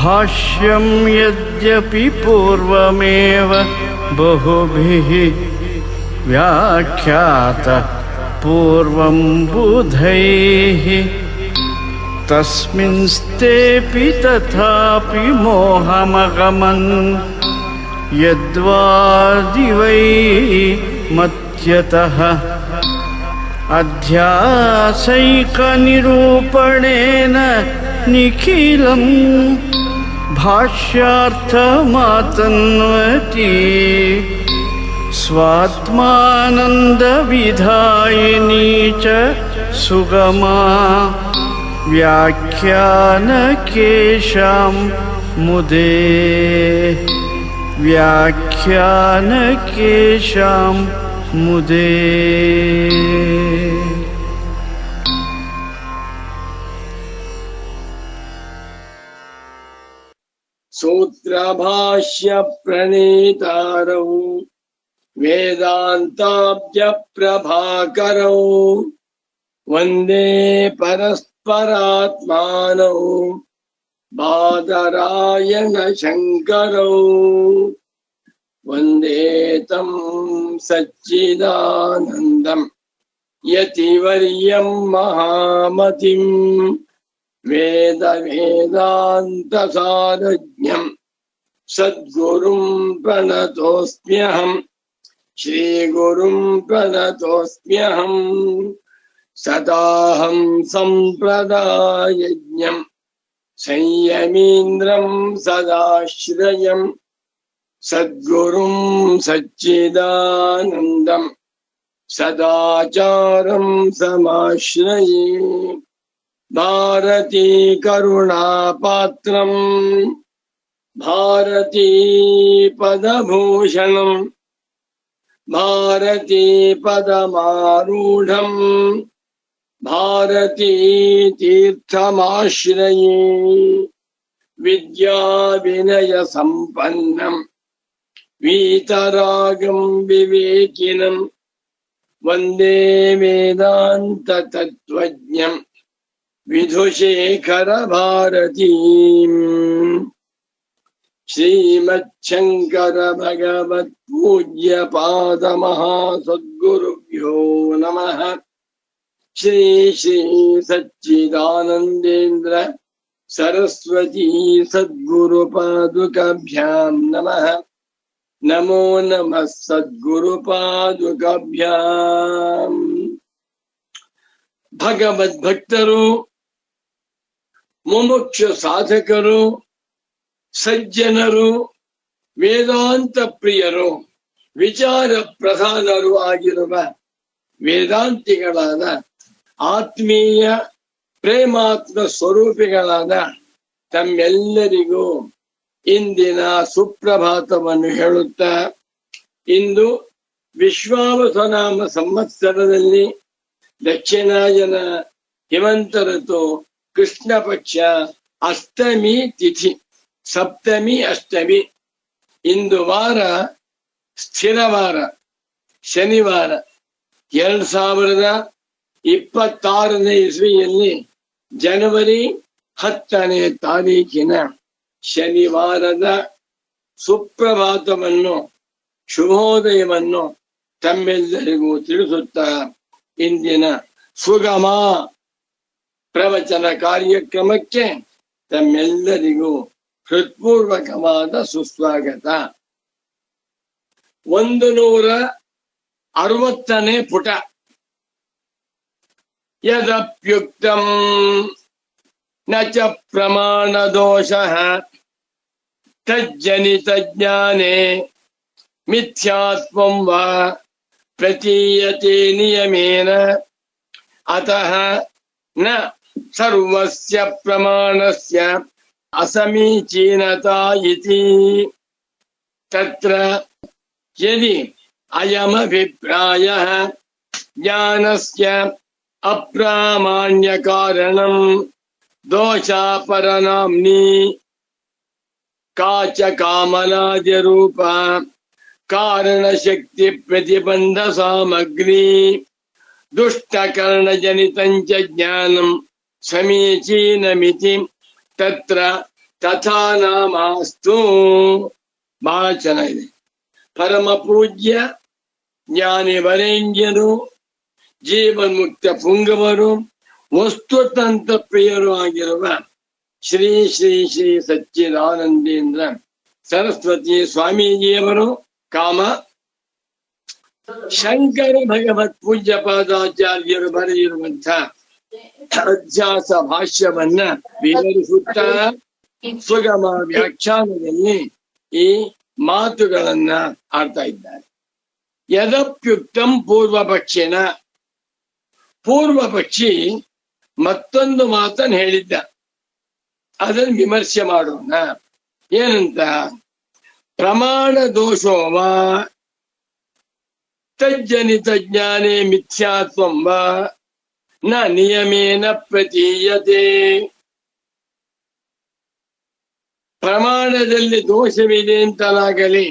भाष्यं यद्यपि पूर्वमेव बहुभिः व्याख्यातः पूर्वं बुधैः तस्मिंस्तेऽपि तथापि मोहमगमन् यद्वादिवै मत्यतः अध्यासैकनिरूपणेन निखिलं भाष्यार्थमातन्वति स्वात्मानन्दविधायिनी च सुगमा व्याख्यानकेशां मुदे व्याख्यानकेशां मुदे। सूत्रभाष्य प्रणेतारौ वेदान्ताब्ज प्रभाकरौ वन्दे परस्परात्मानौ बादरायण शङ्करौ वन्दे तं सच्चिदानन्दं यतिवर्यं महामतिं वेद वेदान्तसारज्ञं सद्गुरुं प्रणतोऽस्म्यहं श्रीगुरुं प्रणतोऽस्म्यहं सदाहं सम्प्रदायज्ञं संयमीन्द्रं सदाश्रयं सद्गुरुं सच्चिदानन्दं सदाचारं समाश्रये। भारती करुणापात्रं भारती पदभूषणं भारती पदमारूढं भारती तीर्थमाश्रये। विद्या विनय संपन्नं वीतरागं विवेकिनं वन्दे वेदान्त तत्त्वज्ञं विधुशेखर भारतीम्। श्रीमच्छंकर भगवत् पूज्य पाद महासद्गुरुभ्यो नमः। श्री श्री सच्चिदानंदेन्द्र सरस्वती सद्गुरुपादुकाभ्यां नमः। नमो नमः सद्गुरुपादुकाभ्यां। भगवद्भक्तರು ಮುಮುಕ್ಷ ಸಾಧಕರು ಸಜ್ಜನರು ವೇದಾಂತ ಪ್ರಿಯರು ವಿಚಾರ ಪ್ರಧಾನರು ಆಗಿರುವ ವೇದಾಂತಿಗಳಾದ ಆತ್ಮೀಯ ಪ್ರೇಮಾತ್ಮ ಸ್ವರೂಪಿಗಳಾದ ತಮ್ಮೆಲ್ಲರಿಗೂ ಇಂದಿನ ಸುಪ್ರಭಾತವನ್ನು ಹೇಳುತ್ತಾ, ಇಂದು ವಿಶ್ವಾವಸುನಾಮ ಸಂವತ್ಸರದಲ್ಲಿ ದಕ್ಷಿಣಾಯನ ಹಿಮಂತ ಋತು ಕೃಷ್ಣ ಪಕ್ಷ ಅಷ್ಟಮಿ ತಿಥಿ, ಸಪ್ತಮಿ ಅಷ್ಟಮಿ. ಇಂದು ವಾರ ಸ್ಥಿರವಾರ, ಶನಿವಾರ. 2026ನೇ ಇಸ್ವಿಯಲ್ಲಿ ಜನವರಿ 10ನೇ ತಾರೀಖಿನ ಶನಿವಾರದ ಸುಪ್ರಭಾತವನ್ನು, ಶುಭೋದಯವನ್ನು ತಮ್ಮೆಲ್ಲರಿಗೂ ತಿಳಿಸುತ್ತಾ ಇಂದಿನ ಸುಗಮ ಪ್ರವಚನ ಕಾರ್ಯಕ್ರಮಕ್ಕೆ ತಮ್ಮೆಲ್ಲರಿಗೂ ಹೃತ್ಪೂರ್ವಕವಾದ ಸುಸ್ವಾಗತ. 160ನೇ ಪುಟ. ಯದಪ್ಯುಕ್ತಂ ನ ಚ ಪ್ರಮಾಣ ದೋಷಃ ತಜ್ಜನಿತ ಜ್ಞಾನೇ ಮಿಥ್ಯಾತ್ವಂ ವಾ ಪ್ರತೀಯತೆ ನಿಯಮೇನ ಅತಃ ನ ಸರ್ವಸ್ಯ ಪ್ರಮಾಣಸ್ಯ ಅಸಮೀಚೀನತಾ ಇತಿ. ತತ್ರ ಯದಿ ಅಯಮಭಿಪ್ರಾಯಃ ಜ್ಞಾನಸ್ಯ ಅಪ್ರಾಮಾಣ್ಯ ಕಾರಣಂ ದೋಷಾಪರನಾಮ್ನಿ ಕಾಚ ಕಾಮನಾದ್ಯ ರೂಪ ಕಾರಣ ಶಕ್ತಿ ಪ್ರತಿಬಂಧ ಸಾಮಗ್ರಿ ದುಷ್ಟಕರ್ಣ ಜನಿತಂಚ ಜ್ಞಾನಂ ಸಮೀಚೀನಮಿತಿ ತತ್ರ ತಥಾ ನಾಮಾಸ್ತು. ಬಹಳ ಚೆನ್ನಾಗಿದೆ. ಪರಮ ಪೂಜ್ಯ ಜ್ಞಾನಿ ವರೇಣ್ಯರು, ಜೀವನ್ಮುಕ್ತ ಪುಂಗವರು, ವಸ್ತುತಂತ್ರ ಪ್ರಿಯರು ಆಗಿರುವ ಶ್ರೀ ಶ್ರೀ ಶ್ರೀ ಸಚ್ಚಿದಾನಂದೇಂದ್ರ ಸರಸ್ವತಿ ಸ್ವಾಮೀಜಿಯವರು ಕಾಮ ಶಂಕರ ಭಗವತ್ ಪೂಜ್ಯ ಪಾದಾಚಾರ್ಯರು ಬರೆದಿರುವಂತಹ ಅಧ್ಯಾಸ ಭಾಷ್ಯವನ್ನ ವಿವರಿಸುತ್ತಾ ಸುಗಮ ವ್ಯಾಖ್ಯಾನದಲ್ಲಿ ಈ ಮಾತುಗಳನ್ನ ಆಡ್ತಾ ಇದ್ದಾರೆ. ಯದಪ್ಯುಕ್ತಂ ಪೂರ್ವ ಪಕ್ಷಿನ, ಪೂರ್ವ ಪಕ್ಷಿ ಮತ್ತೊಂದು ಮಾತನ್ನು ಹೇಳಿದ್ದ, ಅದನ್ನು ವಿಮರ್ಶೆ ಮಾಡೋಣ. ಏನಂತ? ಪ್ರಮಾಣ ದೋಷೋವ ತಜ್ಜನಿತ ಜ್ಞಾನೇ ಮಿಥ್ಯಾತ್ವಂ ವಾ ನ ನಿಯಮೇನ ಪ್ರತೀಯತೆ. ಪ್ರಮಾಣದಲ್ಲಿ ದೋಷವಿದೆ ಅಂತಲಾಗಲಿ,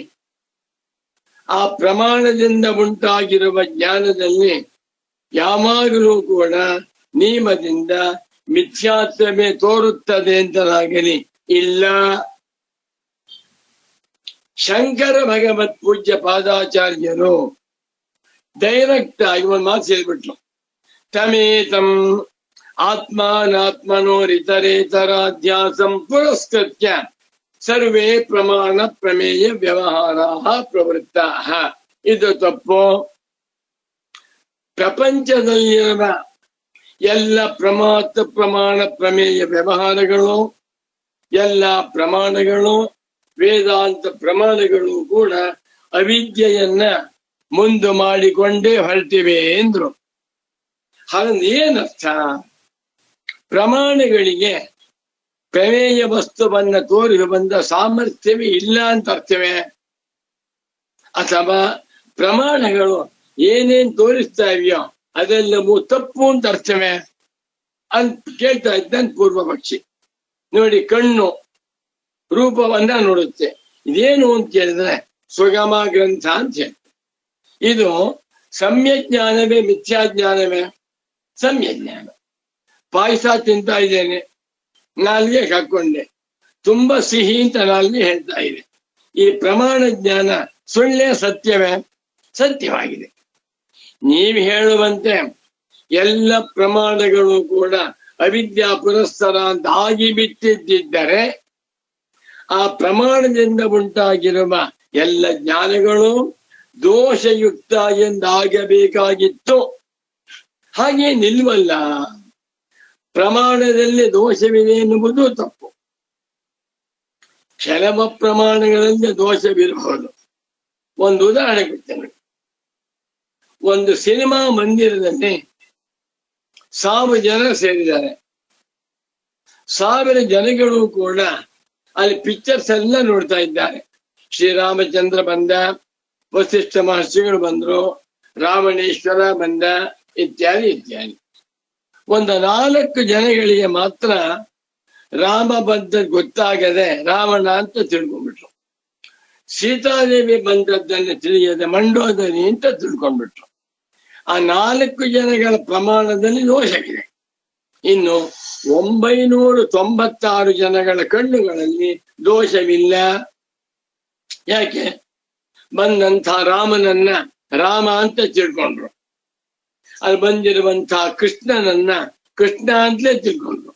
ಆ ಪ್ರಮಾಣದಿಂದ ಉಂಟಾಗಿರುವ ಜ್ಞಾನದಲ್ಲಿ ಯಾವಾಗಲೂ ಕೂಡ ನಿಯಮದಿಂದ ಮಿಥ್ಯಾತ್ವವೇ ತೋರುತ್ತದೆ ಅಂತಲಾಗಲಿ ಇಲ್ಲ. ಶಂಕರ ಭಗವತ್ ಪೂಜ್ಯ ಪಾದಾಚಾರ್ಯರು ಡೈರೆಕ್ಟ್ ಆಗಿ ಒಂದು ಮಾತು ಹೇಳ್ಬಿಟ್ರು. ತಮೇತಂ ಆತ್ಮಾನಾತ್ಮನೋರಿತರೇತರಾಧ್ಯಾಸಂ ಪುರಸ್ಕೃತ್ಯ ಸರ್ವೇ ಪ್ರಮಾಣ ಪ್ರಮೇಯ ವ್ಯವಹಾರ ಪ್ರವೃತ್ತ. ಇದು ತಪ್ಪು. ಪ್ರಪಂಚದಲ್ಲಿರುವ ಎಲ್ಲ ಪ್ರಮಾಣ ಪ್ರಮೇಯ ವ್ಯವಹಾರಗಳು, ಎಲ್ಲ ಪ್ರಮಾಣಗಳು, ವೇದಾಂತ ಪ್ರಮಾಣಗಳು ಕೂಡ ಅವಿದ್ಯೆಯನ್ನ ಮುಂದು ಮಾಡಿಕೊಂಡೇ ಹೊರಟಿವೆ ಎಂದ್ರು. ಹಾಗಂದ್ರೆ ಏನರ್ಥ? ಪ್ರಮಾಣಗಳಿಗೆ ಪ್ರಮೇಯ ವಸ್ತುವನ್ನ ತೋರಿಸಿ ಬಂದ ಸಾಮರ್ಥ್ಯವೇ ಇಲ್ಲ ಅಂತ ಅರ್ಥವೇ? ಅಥವಾ ಪ್ರಮಾಣಗಳು ಏನೇನ್ ತೋರಿಸ್ತಾ ಇವೆಯೋ ಅದೆಲ್ಲವೂ ತಪ್ಪು ಅಂತ ಅರ್ಥವೇ ಅಂತ ಕೇಳ್ತಾ ಇದ್ದಾನೆ ಪೂರ್ವ ಪಕ್ಷಿ. ನೋಡಿ, ಕಣ್ಣು ರೂಪವನ್ನ ನೋಡುತ್ತೆ. ಇದೇನು ಅಂತ ಕೇಳಿದ್ರೆ ಸುಗಮ ಗ್ರಂಥ ಅಂತ ಹೇಳಿ. ಇದು ಸಮ್ಯಜ್ಞಾನವೇ ಮಿಥ್ಯಾಜ್ಞಾನವೇ? ಸಮ್ಯಜ್ಞಾನ. ಪಾಯಸ ತಿಂತಾ ಇದ್ದೇನೆ, ನಾಲ್ಗೆ ಹಾಕೊಂಡೆ, ತುಂಬಾ ಸಿಹಿ ಅಂತ ನಾಲ್ಗೆ ಹೇಳ್ತಾ ಇದೆ. ಈ ಪ್ರಮಾಣ ಜ್ಞಾನ ಸುಳ್ಳೇ ಸತ್ಯವೇ? ಸತ್ಯವಾಗಿದೆ. ನೀವು ಹೇಳುವಂತೆ ಎಲ್ಲ ಪ್ರಮಾಣಗಳು ಕೂಡ ಅವಿದ್ಯಾ ಪುರಸ್ಸರ ಅಂತ ಆಗಿಬಿಟ್ಟಿದ್ದರೆ ಆ ಪ್ರಮಾಣದಿಂದ ಉಂಟಾಗಿರುವ ಎಲ್ಲ ಜ್ಞಾನಗಳು ದೋಷಯುಕ್ತ ಎಂದಾಗಬೇಕಾಗಿತ್ತು. ಹಾಗೆ ನಿಲ್ವಲ್ಲ. ಪ್ರಮಾಣದಲ್ಲಿ ದೋಷವಿದೆ ಎನ್ನುವುದು ತಪ್ಪು. ಕೆಲವು ಪ್ರಮಾಣಗಳಲ್ಲಿ ದೋಷವಿರಬಹುದು. ಒಂದು ಉದಾಹರಣೆ ಕೊಡ್ತೇನೆ. ಒಂದು ಸಿನಿಮಾ ಮಂದಿರದಲ್ಲಿ 1000 ಜನ ಸೇರಿದ್ದಾರೆ. 1000 ಜನಗಳು ಕೂಡ ಅಲ್ಲಿ ಪಿಕ್ಚರ್ಸ್ ಎಲ್ಲ ನೋಡ್ತಾ ಇದ್ದಾರೆ. ಶ್ರೀರಾಮಚಂದ್ರ ಬಂದ, ವಸಿಷ್ಠ ಮಹರ್ಷಿಗಳು ಬಂದ್ರು, ರಾವಣೇಶ್ವರ ಬಂದ, ಇತ್ಯಾದಿ ಇತ್ಯಾದಿ. ಒಂದು 4 ಜನಗಳಿಗೆ ಮಾತ್ರ ರಾಮ ಬಂದ ಗೊತ್ತಾಗದೆ ರಾವಣ ಅಂತ ತಿಳ್ಕೊಂಡ್ಬಿಟ್ರು. ಸೀತಾದೇವಿ ಬಂದದ್ದನ್ನು ತಿಳಿಯದೆ ಮಂಡೋದರಿ ಅಂತ ತಿಳ್ಕೊಂಡ್ಬಿಟ್ರು. ಆ 4 ಜನಗಳ ಪ್ರಮಾಣದಲ್ಲಿ ದೋಷವಿದೆ. ಇನ್ನು 996 ಜನಗಳ ಕಣ್ಣುಗಳಲ್ಲಿ ದೋಷವಿಲ್ಲ. ಯಾಕೆ? ಬಂದಂಥ ರಾಮನನ್ನ ರಾಮ ಅಂತ ತಿಳ್ಕೊಂಡ್ರು. ಅಲ್ಲಿ ಬಂದಿರುವಂತಹ ಕೃಷ್ಣನನ್ನ ಕೃಷ್ಣ ಅಂತಲೇ ತಿಳ್ಕೊಂಡ್ರು.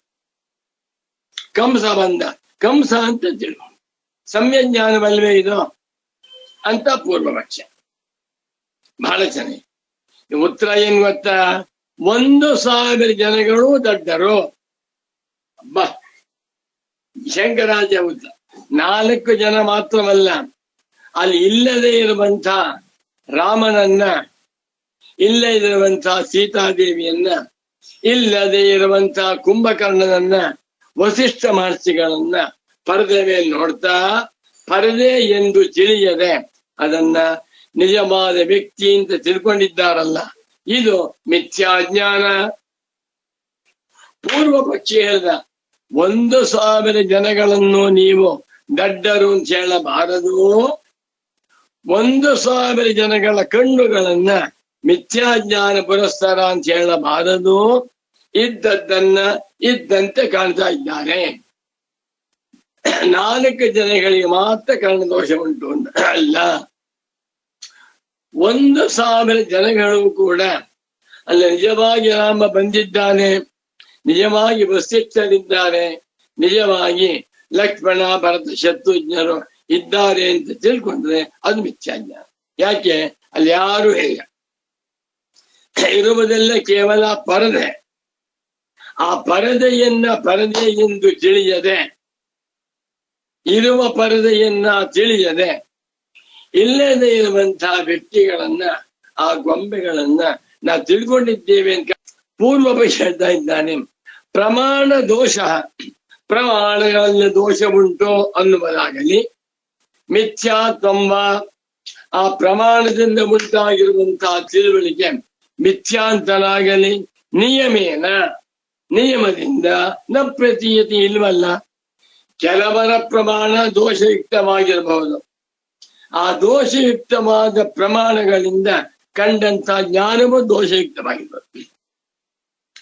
ಕಂಸ ಬಂದ, ಕಂಸ ಅಂತ ತಿಳ್ಕೊಂಡ್ರು. ಸಮ್ಯಜ್ಞಾನವಲ್ವೇ ಇದು ಅಂತ ಪೂರ್ವಪಕ್ಷ. ಬಹಳ ಚೆನ್ನಾಗಿ ಉತ್ತರ ಏನ್ ಗೊತ್ತಾ? 1000 ಜನಗಳು ದಡ್ಡರು. ಬಾ ಶಂಕರಾಚಾರ್ಯ ಉತ್ತರ. 4 ಜನ ಮಾತ್ರವಲ್ಲ, ಅಲ್ಲಿ ಇಲ್ಲದೆ ಇರುವಂತ ರಾಮನನ್ನ, ಇಲ್ಲದೆ ಇರುವಂತ ಸೀತಾದೇವಿಯನ್ನ, ಇಲ್ಲದೆ ಇರುವಂತ ಕುಂಭಕರ್ಣನನ್ನ, ವಸಿಷ್ಠ ಮಹರ್ಷಿಗಳನ್ನ ಪರದೆ ಮೇಲೆ ನೋಡ್ತಾ ಪರದೆ ಎಂದು ತಿಳಿಯದೆ ಅದನ್ನ ನಿಜವಾದ ವ್ಯಕ್ತಿ ಅಂತ ತಿಳ್ಕೊಂಡಿದ್ದಾರಲ್ಲ, ಇದು ಮಿಥ್ಯಾಜ್ಞಾನ. ಪೂರ್ವ ಪಕ್ಷಿ ಹೇಳಿದ 1000 ಜನಗಳನ್ನು ನೀವು ದಡ್ಡರು ಅಂತ ಹೇಳಬಾರದು. 1000 ಜನಗಳ ಕಣ್ಣುಗಳನ್ನ ಮಿಥ್ಯಾಜ್ಞಾನ ಪುರಸ್ಕಾರ ಅಂತ ಹೇಳಬಾರದು. ಇದ್ದದ್ದನ್ನ ಇದ್ದಂತೆ ಕಾಣ್ತಾ ಇದ್ದಾರೆ. 4 ಜನಗಳಿಗೆ ಮಾತ್ರ ಕರ್ಣದೋಷ ಉಂಟು ಅಂತ ಅಲ್ಲ. 1,000 ಜನಗಳು ಕೂಡ ಅಲ್ಲ ನಿಜವಾಗಿ ರಾಮ ಬಂದಿದ್ದಾನೆ, ನಿಜವಾಗಿ ವಸಿಷ್ಠರಿದ್ದಾರೆ, ನಿಜವಾಗಿ ಲಕ್ಷ್ಮಣ ಭರತ ಶತ್ರುಘ್ನರು ಇದ್ದಾರೆ ಅಂತ ತಿಳ್ಕೊಂಡ್ರೆ ಅದು ಮಿಥ್ಯಾಜ್ಞಾನ. ಯಾಕೆ? ಅಲ್ಲಿ ಯಾರು ಇಲ್ಲ, ಇರುವುದೆಲ್ಲ ಕೇವಲ ಪರದೆ. ಆ ಪರದೆಯನ್ನ ಪರದೆ ಎಂದು ತಿಳಿಯದೆ, ಇರುವ ಪರದೆಯನ್ನ ತಿಳಿಯದೆ, ಇಲ್ಲದೆ ಇರುವಂತಹ ವ್ಯಕ್ತಿಗಳನ್ನ, ಆ ಗೊಂಬೆಗಳನ್ನ ನಾವು ತಿಳ್ಕೊಂಡಿದ್ದೇವೆ ಅಂತ ಪೂರ್ವ ಪಕ್ಷ ಹೇಳ್ತಾ ಇದ್ದಾನೆ. ಪ್ರಮಾಣ ದೋಷ, ಪ್ರಮಾಣಗಳಲ್ಲಿ ದೋಷ ಉಂಟು ಅನ್ನುವುದಾಗಲಿ, ಮಿಥ್ಯಾತ್ವ ಆ ಪ್ರಮಾಣದಿಂದ ಉಂಟಾಗಿರುವಂತಹ ತಿಳುವಳಿಕೆ ಮಿಥ್ಯಾಂತರಾಗಲಿ, ನಿಯಮೇನ ನಿಯಮದಿಂದ ನ ಪ್ರತೀಯತೆ ಇಲ್ವಲ್ಲ. ಕೆಲವರ ಪ್ರಮಾಣ ದೋಷಯುಕ್ತವಾಗಿರಬಹುದು. ಆ ದೋಷಯುಕ್ತವಾದ ಪ್ರಮಾಣಗಳಿಂದ ಕಂಡಂತ ಜ್ಞಾನವೂ ದೋಷಯುಕ್ತವಾಗಿರ್ಬೋದು.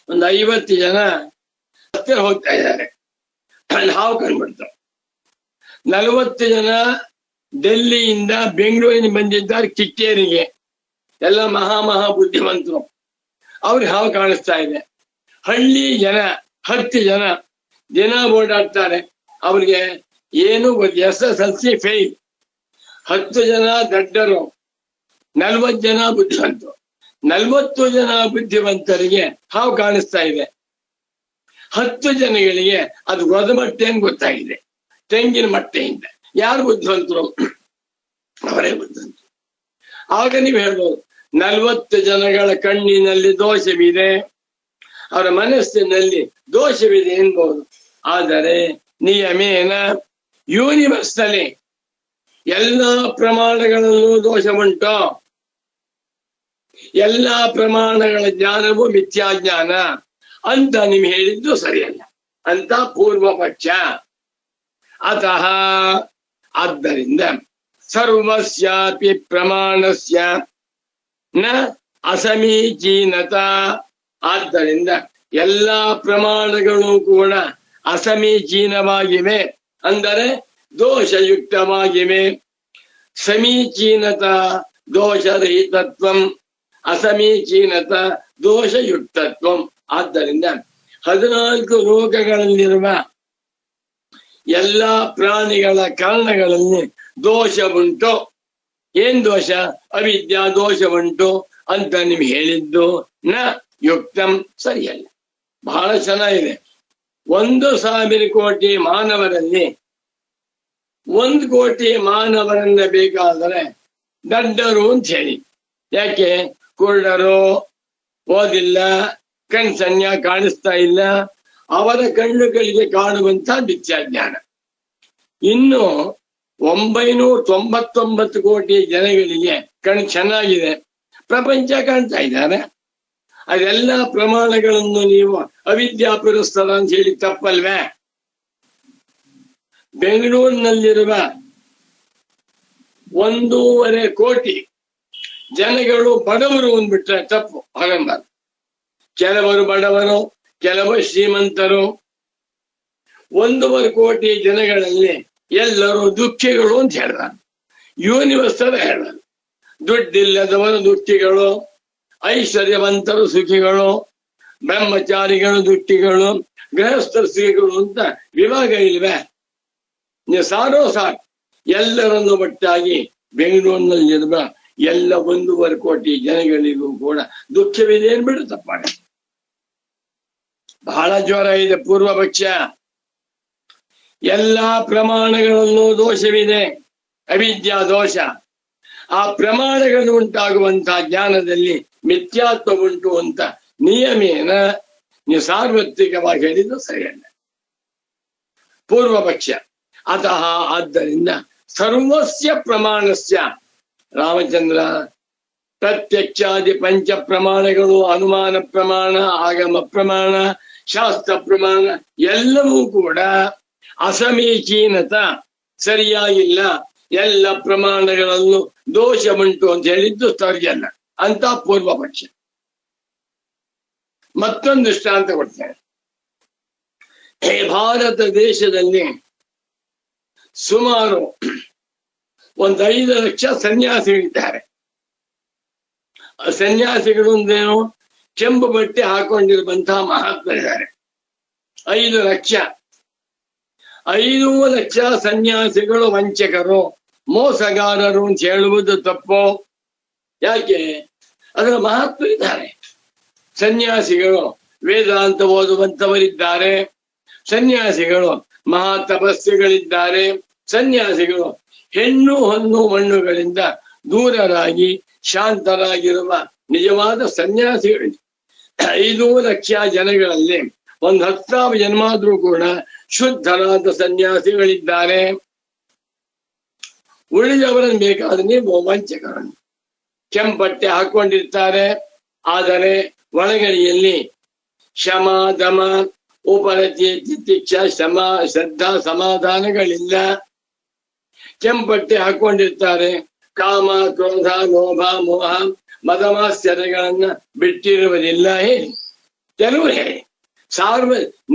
ಒಂದು 50 ಜನ ಹತ್ತಿರ ಹೋಗ್ತಾ ಇದ್ದಾರೆ, ಹಾವು ಕಂಡುಬಿಡ್ತಾರೆ. 40 ಜನ ಡೆಲ್ಲಿಯಿಂದ ಬೆಂಗಳೂರಿಗೆ ಬಂದಿದ್ದಾರೆ ಕಿಕ್ಕೇರಿಗೆ, ಎಲ್ಲ ಮಹಾ ಬುದ್ಧಿವಂತರು. ಅವ್ರಿಗೆ ಹಾವು ಕಾಣಿಸ್ತಾ ಇದೆ. ಹಳ್ಳಿ ಜನ 10 ಜನ ದಿನ ಓಡಾಡ್ತಾರೆ, ಅವ್ರಿಗೆ ಏನು SSLC ಫೇಲ್. 10 ಜನ ದಡ್ಡರು, 40 ಜನ ಬುದ್ಧಿವಂತರು. 40 ಜನ ಬುದ್ಧಿವಂತರಿಗೆ ಹಾವು ಕಾಣಿಸ್ತಾ ಇದೆ. 10 ಜನಗಳಿಗೆ ಅದು ಗೊದಮಟ್ಟೆ ಅಂತ ಗೊತ್ತಾಗಿದೆ, ತೆಂಗಿನ ಮಟ್ಟೆಯಿಂದ. ಯಾರು ಬುದ್ಧಿವಂತರು? ಅವರೇ ಬುದ್ಧಿವಂತರು. ಆಗ ನೀವು ಹೇಳ್ಬೋದು 40 ಜನಗಳ ಕಣ್ಣಿನಲ್ಲಿ ದೋಷವಿದೆ, ಅವರ ಮನಸ್ಸಿನಲ್ಲಿ ದೋಷವಿದೆ ಎನ್ಬಹುದು. ಆದರೆ ನಿಯಮೇನ ಯೂನಿವರ್ಸಲ್ಲಿ ಎಲ್ಲ ಪ್ರಮಾಣಗಳಲ್ಲೂ ದೋಷ ಉಂಟು. ಎಲ್ಲ ಪ್ರಮಾಣಗಳ ಜ್ಞಾನವು ಮಿಥ್ಯಾಜ್ಞಾನ ಅಂತ ನೀವು ಹೇಳಿದ್ದು ಸರಿಯಲ್ಲ ಅಂತ ಪೂರ್ವ ಪಕ್ಷ. ಅತಃ ಆದ್ದರಿಂದ ಸರ್ವಸ್ಯಾಪಿ ಪ್ರಮಾಣಸ್ಯ ನ ಅಸಮೀಚೀನತ. ಆದ್ದರಿಂದ ಎಲ್ಲಾ ಪ್ರಮಾಣಗಳು ಕೂಡ ಅಸಮೀಚೀನವಾಗಿವೆ, ಅಂದರೆ ದೋಷಯುಕ್ತವಾಗಿವೆ. ಸಮೀಚೀನತ ದೋಷರಹಿತತ್ವಂ, ಅಸಮೀಚೀನತ ದೋಷಯುಕ್ತತ್ವಂ. ಆದ್ದರಿಂದ 14 ಲೋಕಗಳಲ್ಲಿರುವ ಎಲ್ಲಾ ಪ್ರಾಣಿಗಳ ಕಾರಣಗಳಲ್ಲಿ ದೋಷ ಉಂಟು. ಏನ್ ದೋಷ? ಅವಿದ್ಯಾ ದೋಷ ಉಂಟು ಅಂತ ನೀವು ಹೇಳಿದ್ದು ನ ಯುಕ್ತಂ, ಸರಿಯಲ್ಲ. ಬಹಳ ಚೆನ್ನಾಗಿದೆ. 1,000 ಕೋಟಿ ಮಾನವರಲ್ಲಿ 1 ಕೋಟಿ ಮಾನವರನ್ನ ಬೇಕಾದರೆ ದಡ್ಡರು ಅಂತ ಹೇಳಿ. ಯಾಕೆ? ಕುರುಡರು, ಓದಿಲ್ಲ, ಕಣ್ಸನ್ಯ ಕಾಣಿಸ್ತಾ ಇಲ್ಲ, ಅವರ ಕಣ್ಣುಗಳಿಗೆ ಕಾಣುವಂತ ಮಿಥ್ಯಾಜ್ಞಾನ. ಇನ್ನು 999 ಕೋಟಿ ಜನಗಳಿಗೆ ಕಣ್ಣು ಚೆನ್ನಾಗಿದೆ, ಪ್ರಪಂಚ ಕಾಣ್ತಾ ಇದ್ದಾರೆ. ಅದೆಲ್ಲ ಪ್ರಮಾಣಗಳನ್ನು ನೀವು ಅವಿದ್ಯಾಪುರಸ್ಥರ ಅಂತ ಹೇಳಿ ತಪ್ಪಲ್ವೇ? ಬೆಂಗಳೂರಿನಲ್ಲಿರುವ 1.5 ಕೋಟಿ ಜನಗಳು ಬಡವರು ಅಂದ್ಬಿಟ್ರೆ ತಪ್ಪು ಹಾಗಂಬಾರ್ದು. ಕೆಲವರು ಬಡವರು, ಕೆಲವರು ಶ್ರೀಮಂತರು. 1.5 ಕೋಟಿ ಜನಗಳಲ್ಲಿ ಎಲ್ಲರೂ ದುಃಖಿಗಳು ಅಂತ ಹೇಳ್ತಾರೆ. ಯೂನಿವರ್ಸಲ್ ಹೇಳ್ತಾರೆ, ದುಡ್ಡಿಲ್ಲದವರು ದುಃಖಿಗಳು, ಐಶ್ವರ್ಯವಂತರು ಸುಖಿಗಳು, ಬ್ರಹ್ಮಚಾರಿಗಳು ದುಃಖಿಗಳು, ಗೃಹಸ್ಥರು ಸುಖಿಗಳು ಅಂತ ವಿಭಾಗ ಇಲ್ವೇ? ನೀವು ಸಾರೋ ಸಾಕು ಎಲ್ಲರನ್ನು ಒಟ್ಟಾಗಿ ಬೆಂಗಳೂರಿನಲ್ಲಿರುವ ಎಲ್ಲ 1.5 ಕೋಟಿ ಜನಗಳಿಗೂ ಕೂಡ ದುಃಖವಿದೆ ಏನ್ಬಿಡು ತಪ್ಪಾಗ. ಬಹಳ ಜ್ವರ ಇದೆ ಪೂರ್ವ ಪಕ್ಷ. ಎಲ್ಲಾ ಪ್ರಮಾಣಗಳಲ್ಲೂ ದೋಷವಿದೆ, ಅವಿದ್ಯಾ ದೋಷ. ಆ ಪ್ರಮಾಣಗಳು ಉಂಟಾಗುವಂತಹ ಜ್ಞಾನದಲ್ಲಿ ಮಿಥ್ಯಾತ್ವ ಉಂಟು ಅಂತ ನಿಯಮೇನ ನೀವು ಸಾರ್ವತ್ರಿಕವಾಗಿ ಹೇಳಿದ್ದು ಸರಿಯಲ್ಲ. ಪೂರ್ವ ಪಕ್ಷ. ಅತಃ ಆದ್ದರಿಂದ ಸರ್ವಸ್ಯ ಪ್ರಮಾಣಸ್ಯ ರಾಮಚಂದ್ರ ಪ್ರತ್ಯಕ್ಷಾದಿ 5 ಪ್ರಮಾಣಗಳು, ಅನುಮಾನ ಪ್ರಮಾಣ, ಆಗಮ ಪ್ರಮಾಣ, ಶಾಸ್ತ್ರ ಪ್ರಮಾಣ ಎಲ್ಲವೂ ಕೂಡ ಅಸಮೀಚೀನತ, ಸರಿಯಾಗಿಲ್ಲ. ಎಲ್ಲ ಪ್ರಮಾಣಗಳಲ್ಲೂ ದೋಷ ಉಂಟು ಅಂತ ಹೇಳಿದ್ದು ಸರಿಯಲ್ಲ ಅಂತ ಪೂರ್ವ ಪಕ್ಷ. ಮತ್ತೊಂದು ದೃಷ್ಟಾಂತ ಕೊಡ್ತೇನೆ. ಭಾರತ ದೇಶದಲ್ಲಿ ಸುಮಾರು 5 ಲಕ್ಷ ಸನ್ಯಾಸಿಗಳಿದ್ದಾರೆ. ಸನ್ಯಾಸಿಗಳು ಅಂದ್ರೇನು? ಕೆಂಪು ಬಟ್ಟೆ ಹಾಕೊಂಡಿರುವಂತಹ ಮಹಾತ್ಮರಿದ್ದಾರೆ. 5 ಲಕ್ಷ. 5 ಲಕ್ಷ ಸನ್ಯಾಸಿಗಳು ವಂಚಕರು, ಮೋಸಗಾರರು ಅಂತ ಹೇಳುವುದು ತಪ್ಪು. ಯಾಕೆ? ಅದರ ಮಹಾತ್ಮರಿದ್ದಾರೆ. ಸನ್ಯಾಸಿಗಳು ವೇದಾಂತ ಓದುವಂತವರಿದ್ದಾರೆ, ಸನ್ಯಾಸಿಗಳು ಮಹಾ ತಪಸ್ವಿಗಳಿದ್ದಾರೆ, ಸನ್ಯಾಸಿಗಳು ಹೆಣ್ಣು ಹೊನ್ನು ಮಣ್ಣುಗಳಿಂದ ದೂರರಾಗಿ ಶಾಂತರಾಗಿರುವ ನಿಜವಾದ ಸನ್ಯಾಸಿಗಳು. 5 ಲಕ್ಷ ಜನಗಳಲ್ಲಿ 10,000 ಜನ್ಮಾದ್ರೂ ಕೂಡ ಶುದ್ಧರಾದ ಸನ್ಯಾಸಿಗಳಿದ್ದಾರೆ. ಉಳಿದವರನ್ನು ಬೇಕಾದ್ರೆ ನೀವು ವಂಚಕರನ್ನು ಕೆಂಪಟ್ಟೆ ಹಾಕೊಂಡಿರ್ತಾರೆ, ಆದರೆ ಒಳಗಡೆಯಲ್ಲಿ ಶಮ ದಮ ಉಪರತಿ ತಿತಿಕ್ಷ ಶಮ ಶ್ರದ್ಧಾ ಸಮಾಧಾನಗಳಿಲ್ಲ. ಕೆಂಪಟ್ಟೆ ಹಾಕೊಂಡಿರ್ತಾರೆ, ಕಾಮ ಕ್ರೋಧ ಲೋಭ ಮೋಹ ಮದಮಾಶ್ಚರ್ಯಗಳನ್ನ ಬಿಟ್ಟಿರುವುದಿಲ್ಲ. ಹೇಳಿ, ಕೆಲವರು ಹೇಳಿ.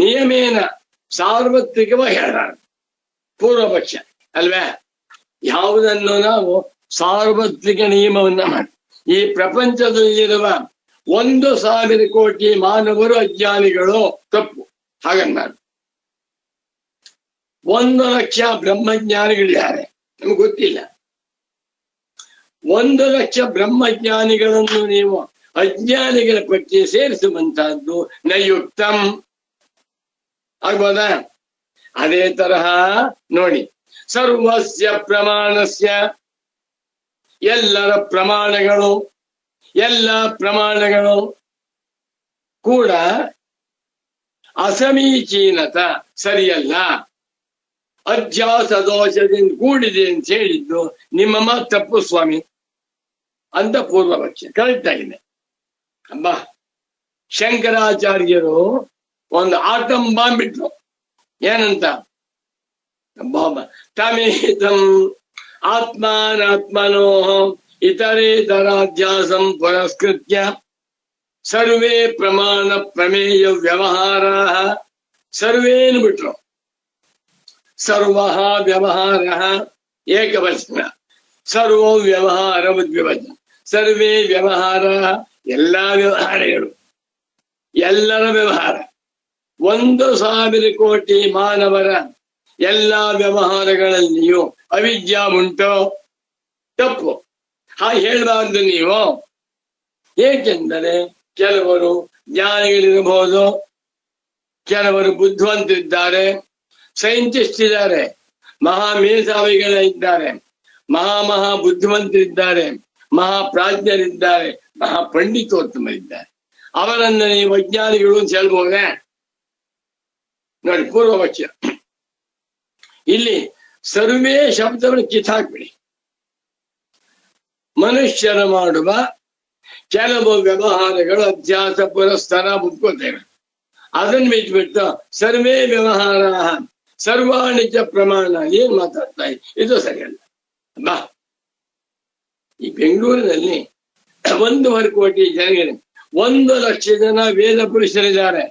ನಿಯಮೇನ ಸಾರ್ವತ್ರಿಕವಾಗಿ ಹೇಳ ಪೂರ್ವಪಕ್ಷ ಅಲ್ವೇ? ಯಾವುದನ್ನು ನಾವು ಸಾರ್ವತ್ರಿಕ ನಿಯಮವನ್ನ ಮಾಡಿ, ಈ ಪ್ರಪಂಚದಲ್ಲಿರುವ 1,000 ಕೋಟಿ ಮಾನವರು ಅಜ್ಞಾನಿಗಳು, ತಪ್ಪು. ಹಾಗನ್ನ 1 ಲಕ್ಷ ಬ್ರಹ್ಮಜ್ಞಾನಿಗಳಿದ್ದಾರೆ, ನಮ್ಗೆ ಗೊತ್ತಿಲ್ಲ. 1 ಲಕ್ಷ ಬ್ರಹ್ಮಜ್ಞಾನಿಗಳನ್ನು ನೀವು ಅಜ್ಞಾನಿಗಳ ಪಟ್ಟಿ ಸೇರಿಸುವಂತಹದ್ದು ನಯುಕ್ತಂ ಆಗ್ಬೋದಾ? ಅದೇ ತರಹ ನೋಡಿ, ಸರ್ವಸ್ಯ ಪ್ರಮಾಣಸ್ಯ, ಎಲ್ಲರ ಪ್ರಮಾಣಗಳು, ಎಲ್ಲ ಪ್ರಮಾಣಗಳು ಕೂಡ ಅಸಮೀಚೀನತ, ಸರಿಯಲ್ಲ, ಅಧ್ಯಾಸ ದೋಷದಿಂದ ಕೂಡಿದೆ ಅಂತ ಹೇಳಿದ್ದು ನಿಮ್ಮ ಮಾತು ತಪ್ಪು ಸ್ವಾಮಿ ಅಂತ ಪೂರ್ವಪಕ್ಷ. ಕರೆಕ್ಟ್ ಆಗಿದೆ. ಅಬ್ಬಾ, ಶಂಕರಾಚಾರ್ಯರು ಒಂದು ಆಟಂ ಬಾಂಬ್ ಬಿಟ್ರು. ಏನಂತ? ತಮೇತಂ ಆತ್ಮಾನಾತ್ಮನೋ ಇತರೇತರಾಧ್ಯಾಸಂ ಪುರಸ್ಕೃತ್ಯ ಸರ್ವೇ ಪ್ರಮಾಣ ಪ್ರಮೇಯ ವ್ಯವಹಾರ. ಸರ್ವೇನು ಬಿಟ್ರು. ಸರ್ವ ವ್ಯವಹಾರ ಏಕವಚನ, ಸರ್ವೋ ವ್ಯವಹಾರ ಉದ್ವಿವಚನ, ಸರ್ವೇ ವ್ಯವಹಾರ, ಎಲ್ಲಾ ವ್ಯವಹಾರಗಳು, ಎಲ್ಲರ ವ್ಯವಹಾರ. 1,000 ಕೋಟಿ ಮಾನವರ ಎಲ್ಲಾ ವ್ಯವಹಾರಗಳಲ್ಲಿಯೂ ಅವಿದ್ಯಾ ಉಂಟು. ತಪ್ಪು. ಹಾಗೆ ಹೇಳಬಾರ್ದು ನೀವು. ಏಕೆಂದರೆ ಕೆಲವರು ಜ್ಞಾನಿಗಳಿರಬಹುದು, ಕೆಲವರು ಬುದ್ಧಿವಂತರಿದ್ದಾರೆ, ಸೈಂಟಿಸ್ಟ್ ಇದ್ದಾರೆ, ಮಹಾ ಮೇಧಾವಿಗಳಿದ್ದಾರೆ, ಮಹಾ ಬುದ್ಧಿವಂತರಿದ್ದಾರೆ, ಮಹಾಪ್ರಾಜ್ಞರಿದ್ದಾರೆ, ಮಹಾಪಂಡಿತೋತ್ತಮರಿದ್ದಾರೆ. ಅವರನ್ನ ನೀವು ಅಜ್ಞಾನಿಗಳು ಅಂತ ಹೇಳ್ಬೋದೇ? ನೋಡಿ ಪೂರ್ವಪಕ್ಷ. ಇಲ್ಲಿ ಸರ್ವೇ ಶಬ್ದವನ್ನು ಕಿತ್ತಾಕ್ಬಿಡಿ. ಮನುಷ್ಯರ ಮಾಡುವ ಕೆಲವು ವ್ಯವಹಾರಗಳು ಅಧ್ಯಾಸ ಪುರಸ್ಕಾರ ಮುಟ್ಕೋತೇವೆ. ಅದನ್ನು ಬಿಟ್ಬಿಟ್ಟು ಸರ್ವೇ ವ್ಯವಹಾರ ಸರ್ವಾಣಿಜ್ಯ ಪ್ರಮಾಣ ಏನ್ ಮಾತಾಡ್ತಾ ಇದೆ? ಇದು ಸರಿಯಲ್ಲ. ಬಾ, ಈ ಬೆಂಗಳೂರಿನಲ್ಲಿ 1.5 ಕೋಟಿ ಜನಗಳು, 1 ಲಕ್ಷ ಜನ ವೇದ ಪುರುಷರಿದ್ದಾರೆ,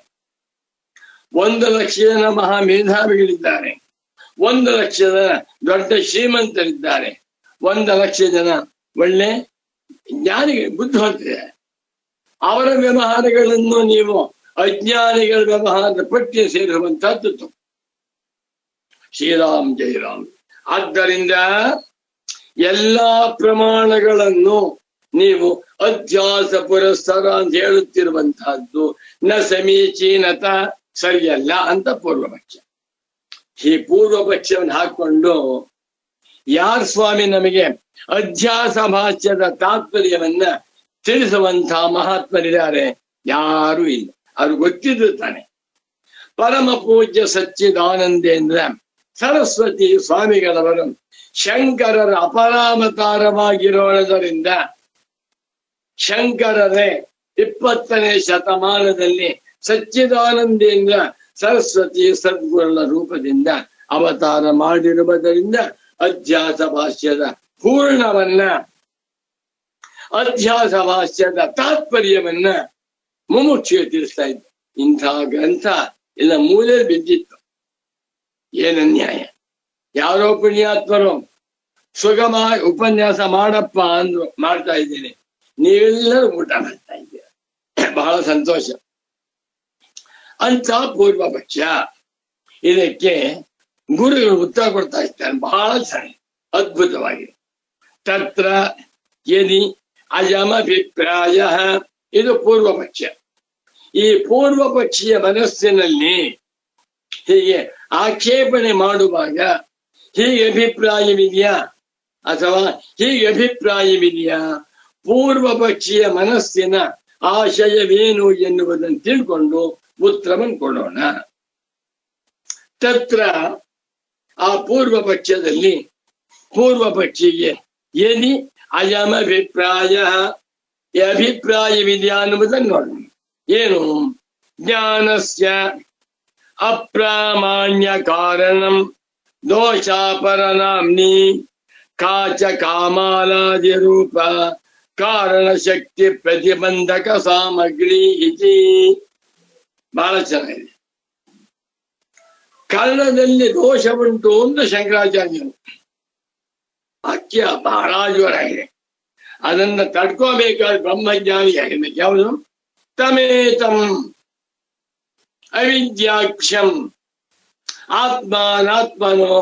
1 ಲಕ್ಷ ಜನ ಮಹಾ ಮೇಧಾವಿಗಳಿದ್ದಾರೆ, 1 ಲಕ್ಷ ಜನ ದೊಡ್ಡ ಶ್ರೀಮಂತರಿದ್ದಾರೆ, 1 ಲಕ್ಷ ಜನ ಒಳ್ಳೆ ಜ್ಞಾನಿಗಳು ಬುದ್ಧಿವಂತರಿದ್ದಾರೆ. ಅವರ ವ್ಯವಹಾರಗಳನ್ನು ನೀವು ಅಜ್ಞಾನಿಗಳ ವ್ಯವಹಾರದ ಪಟ್ಟಿ ಸೇರಿಸುವಂತಹದ್ದು. ಶ್ರೀರಾಮ್ ಜಯರಾಮ್. ಆದ್ದರಿಂದ ಎಲ್ಲಾ ಪ್ರಮಾಣಗಳನ್ನು ನೀವು ಅಧ್ಯಾಸ ಪುರಸ್ಕಾರ ಅಂತ ಹೇಳುತ್ತಿರುವಂತಹದ್ದು ನ ಸಮೀಚೀನತ, ಸರಿಯಲ್ಲ ಅಂತ ಪೂರ್ವಪಕ್ಷ. ಈ ಪೂರ್ವಪಕ್ಷವನ್ನು ಹಾಕೊಂಡು ಯಾರ್ ಸ್ವಾಮಿ ನಮಗೆ ಅಧ್ಯಾಸ ಭಾಷ್ಯದ ತಾತ್ಪರ್ಯವನ್ನ ತಿಳಿಸುವಂತಹ ಮಹಾತ್ಮರಿದ್ದಾರೆ? ಯಾರೂ ಇಲ್ಲ. ಅವ್ರು ಗೊತ್ತಿದ್ದು ತಾನೆ. ಪರಮ ಪೂಜ್ಯ ಸಚ್ಚಿದಾನಂದೇಂದ್ರ ಸರಸ್ವತಿ ಸ್ವಾಮಿಗಳವರು ಶಂಕರರ ಅಪರಾಮತಾರವಾಗಿರೋದರಿಂದ ಶಂಕರರೇ 20ನೇ ಶತಮಾನದಲ್ಲಿ ಸಚ್ಚಿದಾನಂದೇಂದ್ರ ಸರಸ್ವತಿ ಸದ್ಗುರುಗಳ ರೂಪದಿಂದ ಅವತಾರ ಮಾಡಿರುವುದರಿಂದ ಅಧ್ಯಾಸ ಭಾಷ್ಯದ ಪೂರ್ಣವನ್ನ, ಅಧ್ಯಾಸ ಭಾಷ್ಯದ ತಾತ್ಪರ್ಯವನ್ನ ಮುಮುಕ್ಷು ತಿಳಿಸ್ತಾ ಇದ್ದ. ಇಂಥ ಗ್ರಂಥ ಎಲ್ಲ ಮೂಲೆ ಬಿದ್ದಿತ್ತು. ಏನನ್ಯಾಯ! ಯಾರೋ ಪುಣ್ಯಾತ್ಮರು ಸುಗಮ ಉಪನ್ಯಾಸ ಮಾಡಪ್ಪ ಅಂದ್ರು, ಮಾಡ್ತಾ ಇದ್ದೀನಿ. ನೀವೆಲ್ಲರೂ ಊಟ ಮಾಡ್ತಾ ಇದ್ದೀರ, ಬಹಳ ಸಂತೋಷ ಅಂತ ಪೂರ್ವ ಪಕ್ಷ. ಇದಕ್ಕೆ ಗುರುಗಳು ಉತ್ತರ ಕೊಡ್ತಾ ಇರ್ತಾರೆ, ಬಹಳ ಚೆನ್ನಾಗಿ ಅದ್ಭುತವಾಗಿ. ತತ್ರ ಯದಿ ಅಯಮಭಿಪ್ರಾಯ, ಇದು ಪೂರ್ವ ಪಕ್ಷ. ಈ ಪೂರ್ವ ಪಕ್ಷಿಯ ಮನಸ್ಸಿನಲ್ಲಿ ಹೀಗೆ ಆಕ್ಷೇಪಣೆ ಮಾಡುವಾಗ ಹೀಗೆ ಅಭಿಪ್ರಾಯವಿದೆಯಾ ಅಥವಾ ಹೀಗೆ ಅಭಿಪ್ರಾಯವಿದೆಯಾ, ಪೂರ್ವ ಪಕ್ಷಿಯ ಮನಸ್ಸಿನ ಆಶಯವೇನು ಎನ್ನುವುದನ್ನು ತಿಳ್ಕೊಂಡು ಉತ್ತರವನ್ನು ಕೊಡೋಣ. ತತ್ರ ಆ ಪೂರ್ವ ಪಕ್ಷದಲ್ಲಿ ಪೂರ್ವ ಪಕ್ಷಿಗೆ ಯದಿ ಅಯಮಭಿಪ್ರಾಯ, ಅಭಿಪ್ರಾಯವಿದೆಯಾ ಅನ್ನುವುದನ್ನು ನೋಡೋಣ. ಏನು? ಜ್ಞಾನಸ್ಯ ಅಪ್ರಾಮಾಣ್ಯ ಕಾರಣಂ ದೋಷಾಪರನಾಮ್ನಿ ಕಾಚ ಕಾಮಾಲಾದಿ ರೂಪ ಕಾರಣ ಶಕ್ತಿ ಪ್ರತಿಬಂಧಕ ಸಾಮಗ್ರಿ ಇತಿ. ಬಹಳ ಚೆನ್ನಾಗಿದೆ. ಕರ್ಣದಲ್ಲಿ ದೋಷ ಉಂಟು ಅಂತ ಶಂಕರಾಚಾರ್ಯರು ವಾಕ್ಯ ಬಹಳ ಜೋರಾಗಿದೆ. ಅದನ್ನ ತಡ್ಕೋಬೇಕಾದ ಬ್ರಹ್ಮಜ್ಞಾನಿ ಆಗಿರ್ಬೇಕು. ಯಾವುದು? ತಮೇತಂ ಅವಿದ್ಯಾಕ್ಷಂ ಆತ್ಮಾನಾತ್ಮನೋ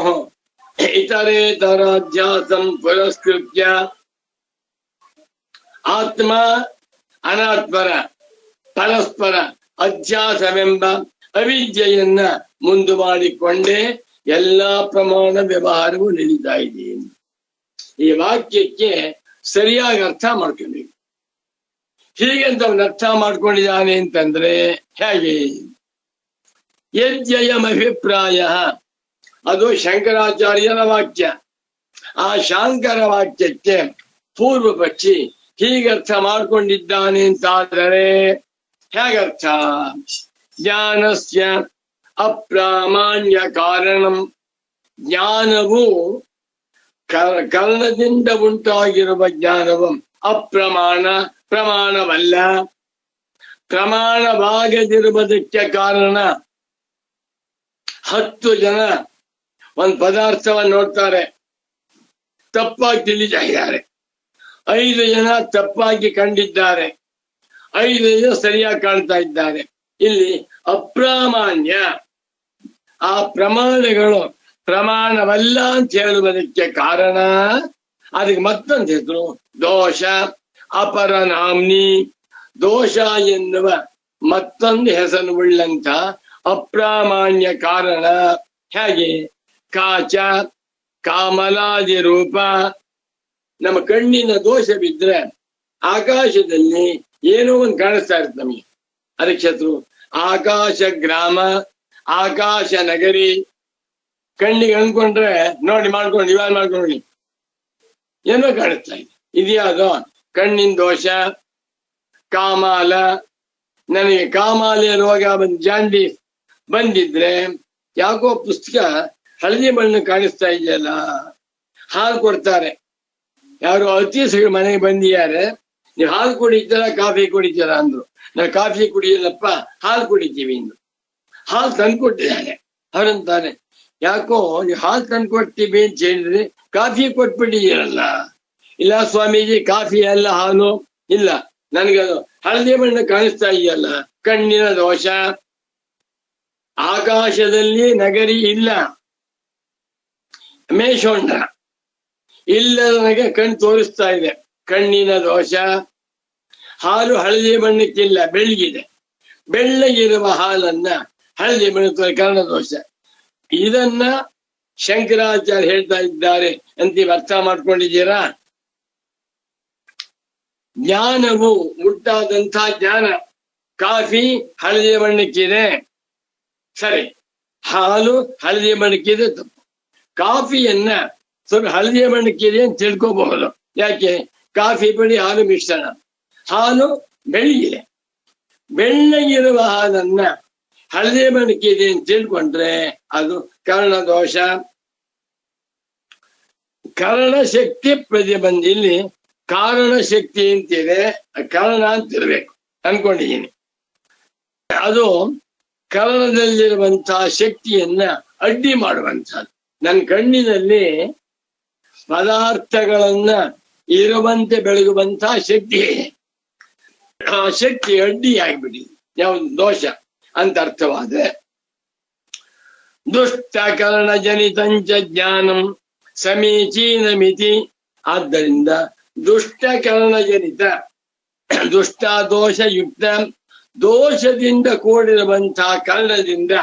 ಇತರೇತರಾಧ್ಯಾಸಂ ಪುರಸ್ಕೃತ್ಯ. ಆತ್ಮ ಅನಾತ್ಮರ ಪರಸ್ಪರ ಅಧ್ಯಾಸವೆಂಬ ಅವಿದ್ಯೆಯನ್ನ ಮುಂದು ಮಾಡಿಕೊಂಡೇ ಎಲ್ಲಾ ಪ್ರಮಾಣ ವ್ಯವಹಾರವು ನಡೀತಾ ಇದೆ. ಈ ವಾಕ್ಯಕ್ಕೆ ಸರಿಯಾಗಿ ಅರ್ಥ ಮಾಡ್ಕೊಬೇಕು. ಹೀಗಂತ ಅವನು ಅರ್ಥ ಮಾಡ್ಕೊಂಡಿದ್ದಾನೆ ಅಂತಂದ್ರೆ ಹೇಗೆ? ಯದ್ಯಯಂ ಅಭಿಪ್ರಾಯ, ಅದು ಶಂಕರಾಚಾರ್ಯರ ವಾಕ್ಯ. ಆ ಶಾಂಕರ ವಾಕ್ಯಕ್ಕೆ ಪೂರ್ವ ಪಕ್ಷಿ ಹೀಗರ್ಥ ಮಾಡ್ಕೊಂಡಿದ್ದಾನೆ ಅಂತಾದರೆ ಹೇಗರ್ಥ? ಜ್ಞಾನಸ್ಯ ಅಪ್ರಾಮಾಣ್ಯ ಕಾರಣಂ, ಜ್ಞಾನವು ಕರ್ಣದಿಂದ ಉಂಟಾಗಿರುವ ಜ್ಞಾನವು ಅಪ್ರಮಾಣ, ಪ್ರಮಾಣವಲ್ಲ. ಪ್ರಮಾಣವಾಗದಿರುವುದಕ್ಕೆ ಕಾರಣ 10 ಜನ ಒಂದು ಪದಾರ್ಥವನ್ನು ನೋಡ್ತಾರೆ, ತಪ್ಪಾಗಿ ತಿಳಿತಾ ಇದ್ದಾರೆ. 5 ಜನ ತಪ್ಪಾಗಿ ಕಂಡಿದ್ದಾರೆ, 5 ಜನ ಸರಿಯಾಗಿ ಕಾಣ್ತಾ ಇದ್ದಾರೆ. ಇಲ್ಲಿ ಅಪ್ರಾಮಾಣ್ಯ, ಆ ಪ್ರಮಾಣಗಳು ಪ್ರಮಾಣವಲ್ಲ ಅಂತ ಹೇಳುವುದಕ್ಕೆ ಕಾರಣ, ಅದಕ್ಕೆ ಮತ್ತೊಂದು ಹೆಸರು ದೋಷ ಅಪರನಾಮ್ನಿ. ದೋಷ ಎನ್ನುವ ಮತ್ತೊಂದು ಹೆಸರು ಉಳ್ಳಂತ ಅಪ್ರಾಮಾಣ್ಯ ಕಾರಣ. ಹೇಗೆ? ಕಾಚ ಕಾಮಲಾದಿ ರೂಪ. ನಮ್ಮ ಕಣ್ಣಿನ ದೋಷ ಬಿದ್ರೆ ಆಕಾಶದಲ್ಲಿ ಏನೋ ಒಂದು ಕಾಣಿಸ್ತಾ ಇರುತ್ತೆ ನಮಗೆ. ಅದಕ್ಕೆ ಹೆಸರು ಆಕಾಶ ಗ್ರಾಮ, ಆಕಾಶ ನಗರಿ. ಕಣ್ಣಿಗೆ ಅನ್ಕೊಂಡ್ರೆ ನೋಡಿ ಮಾಡ್ಕೊಂಡು ಇವಾಗ ಮಾಡ್ಕೊಂಡು ಏನೋ ಕಾಣಿಸ್ತಾ ಇದೆ. ಇದ್ಯಾವುದೋ ಕಣ್ಣಿನ ದೋಷ. ಕಾಮಾಲ, ನನಗೆ ಕಾಮಾಲೆ ರೋಗ ಜಾಂಡೀಸ್ ಬಂದಿದ್ರೆ ಯಾಕೋ ಪುಸ್ತಕ ಹಳದಿ ಬಣ್ಣ ಕಾಣಿಸ್ತಾ ಇದೆಯಲ್ಲ, ಹಾಲು ಕೊಡ್ತಾರೆ. ಯಾರು ಅತಿಥಿಗಳು ಮನೆಗೆ ಬಂದಿದ್ದಾರೆ, ನೀವು ಹಾಲು ಕುಡಿತೀರಾ ಕಾಫಿ ಕುಡಿತೀರಾ ಅಂದ್ರು. ನಾವು ಕಾಫಿ ಕುಡಿಯಲ್ಲಪ್ಪ, ಹಾಲು ಕುಡಿತೀವಿ ಅಂದ್ರು. ಹಾಲು ತಂದ್ಕೊಟ್ಟಿದ್ದಾರೆ. ಅವರಂತಾರೆ, ಯಾಕೋ ನೀವು ಹಾಲು ತಂದ್ಕೊಡ್ತೀವಿ ಅಂತ ಹೇಳಿದ್ರೆ ಕಾಫಿ ಕೊಟ್ಬಿಟ್ಟಿದ್ದೀರಲ್ಲ. ಇಲ್ಲ ಸ್ವಾಮೀಜಿ, ಕಾಫಿ ಅಲ್ಲ ಹಾಲು. ಇಲ್ಲ, ನನಗದು ಹಳದಿ ಬಣ್ಣ ಕಾಣಿಸ್ತಾ ಇದೆಯಲ್ಲ, ಕಣ್ಣಿನ ದೋಷ. ಆಕಾಶದಲ್ಲಿ ನಗರಿ ಇಲ್ಲ, ಮೇಷೊಂಡ ಇಲ್ಲ, ನನಗೆ ಕಣ್ಣು ತೋರಿಸ್ತಾ ಇದೆ, ಕಣ್ಣಿನ ದೋಷ. ಹಾಲು ಹಳದಿ ಬಣ್ಣಕ್ಕಿಲ್ಲ, ಬೆಳ್ಳಗಿದೆ. ಬೆಳ್ಳಗಿರುವ ಹಾಲನ್ನ ಹಳದಿ ಬಣ್ಣ ಕರ್ಣ ದೋಷ. ಇದನ್ನ ಶಂಕರಾಚಾರ್ಯ ಹೇಳ್ತಾ ಇದ್ದಾರೆ ಅಂತ ನೀವು ಅರ್ಥ ಮಾಡ್ಕೊಂಡಿದ್ದೀರಾ? ಜ್ಞಾನವು ಮುಟ್ಟಾದಂಥ ಜ್ಞಾನ. ಕಾಫಿ ಹಳದಿ ಬಣ್ಣಕ್ಕಿದೆ, ಸರಿ. ಹಾಲು ಹಳದಿ ಬಣ್ಣಕ್ಕಿದೆ, ತಪ್ಪು. ಕಾಫಿಯನ್ನ ಸ್ವಲ್ಪ ಹಳದಿ ಬಣ್ಣಕ್ಕಿದೆ ಅಂತ ತಿಳ್ಕೋಬಹುದು. ಯಾಕೆ? ಕಾಫಿ ಪುಡಿ ಹಾಲು ಮಿಶ್ರಣ. ಹಾಲು ಬೆಳ್ಳಗಿದೆ. ಬೆಳ್ಳಗಿರುವ ಹಾಲನ್ನ ಹಳದಿ ಬಣ್ಣಕ್ಕಿದೆ ಅಂತ ತಿಳ್ಕೊಂಡ್ರೆ ಅದು ಕರ್ಣದೋಷ. ಕರ್ಣ ಶಕ್ತಿ ಪ್ರತಿಬಂಧ. ಇಲ್ಲಿ ಕಾರಣ ಶಕ್ತಿ ಅಂತಿದೆ, ಕರ್ಣ ಅಂತಿರ್ಬೇಕು ಅನ್ಕೊಂಡಿದ್ದೀನಿ. ಅದು ಕರ್ಣದಲ್ಲಿರುವಂತಹ ಶಕ್ತಿಯನ್ನ ಅಡ್ಡಿ ಮಾಡುವಂತಹದ್ದು. ನನ್ನ ಕಣ್ಣಿನಲ್ಲಿ ಪದಾರ್ಥಗಳನ್ನ ಇರುವಂತೆ ಬೆಳಗುವಂತಹ ಶಕ್ತಿ ಇದೆ. ಆ ಶಕ್ತಿ ಅಡ್ಡಿಯಾಗ್ಬಿಟ್ಟಿದೆ, ಯಾವುದು ದೋಷ ಅಂತ ಅರ್ಥವಾದ್ರೆ ದುಷ್ಟಕರಣ ಜನಿತಂಚ ಜ್ಞಾನಂ ಸಮೀಚೀನ ಮಿತಿ. ಆದ್ದರಿಂದ ದುಷ್ಟಕರಣ ಜನಿತ, ದುಷ್ಟ ದೋಷಯುಕ್ತ, ದೋಷದಿಂದ ಕೂಡಿರುವಂತಹ ಕರ್ಣದಿಂದ,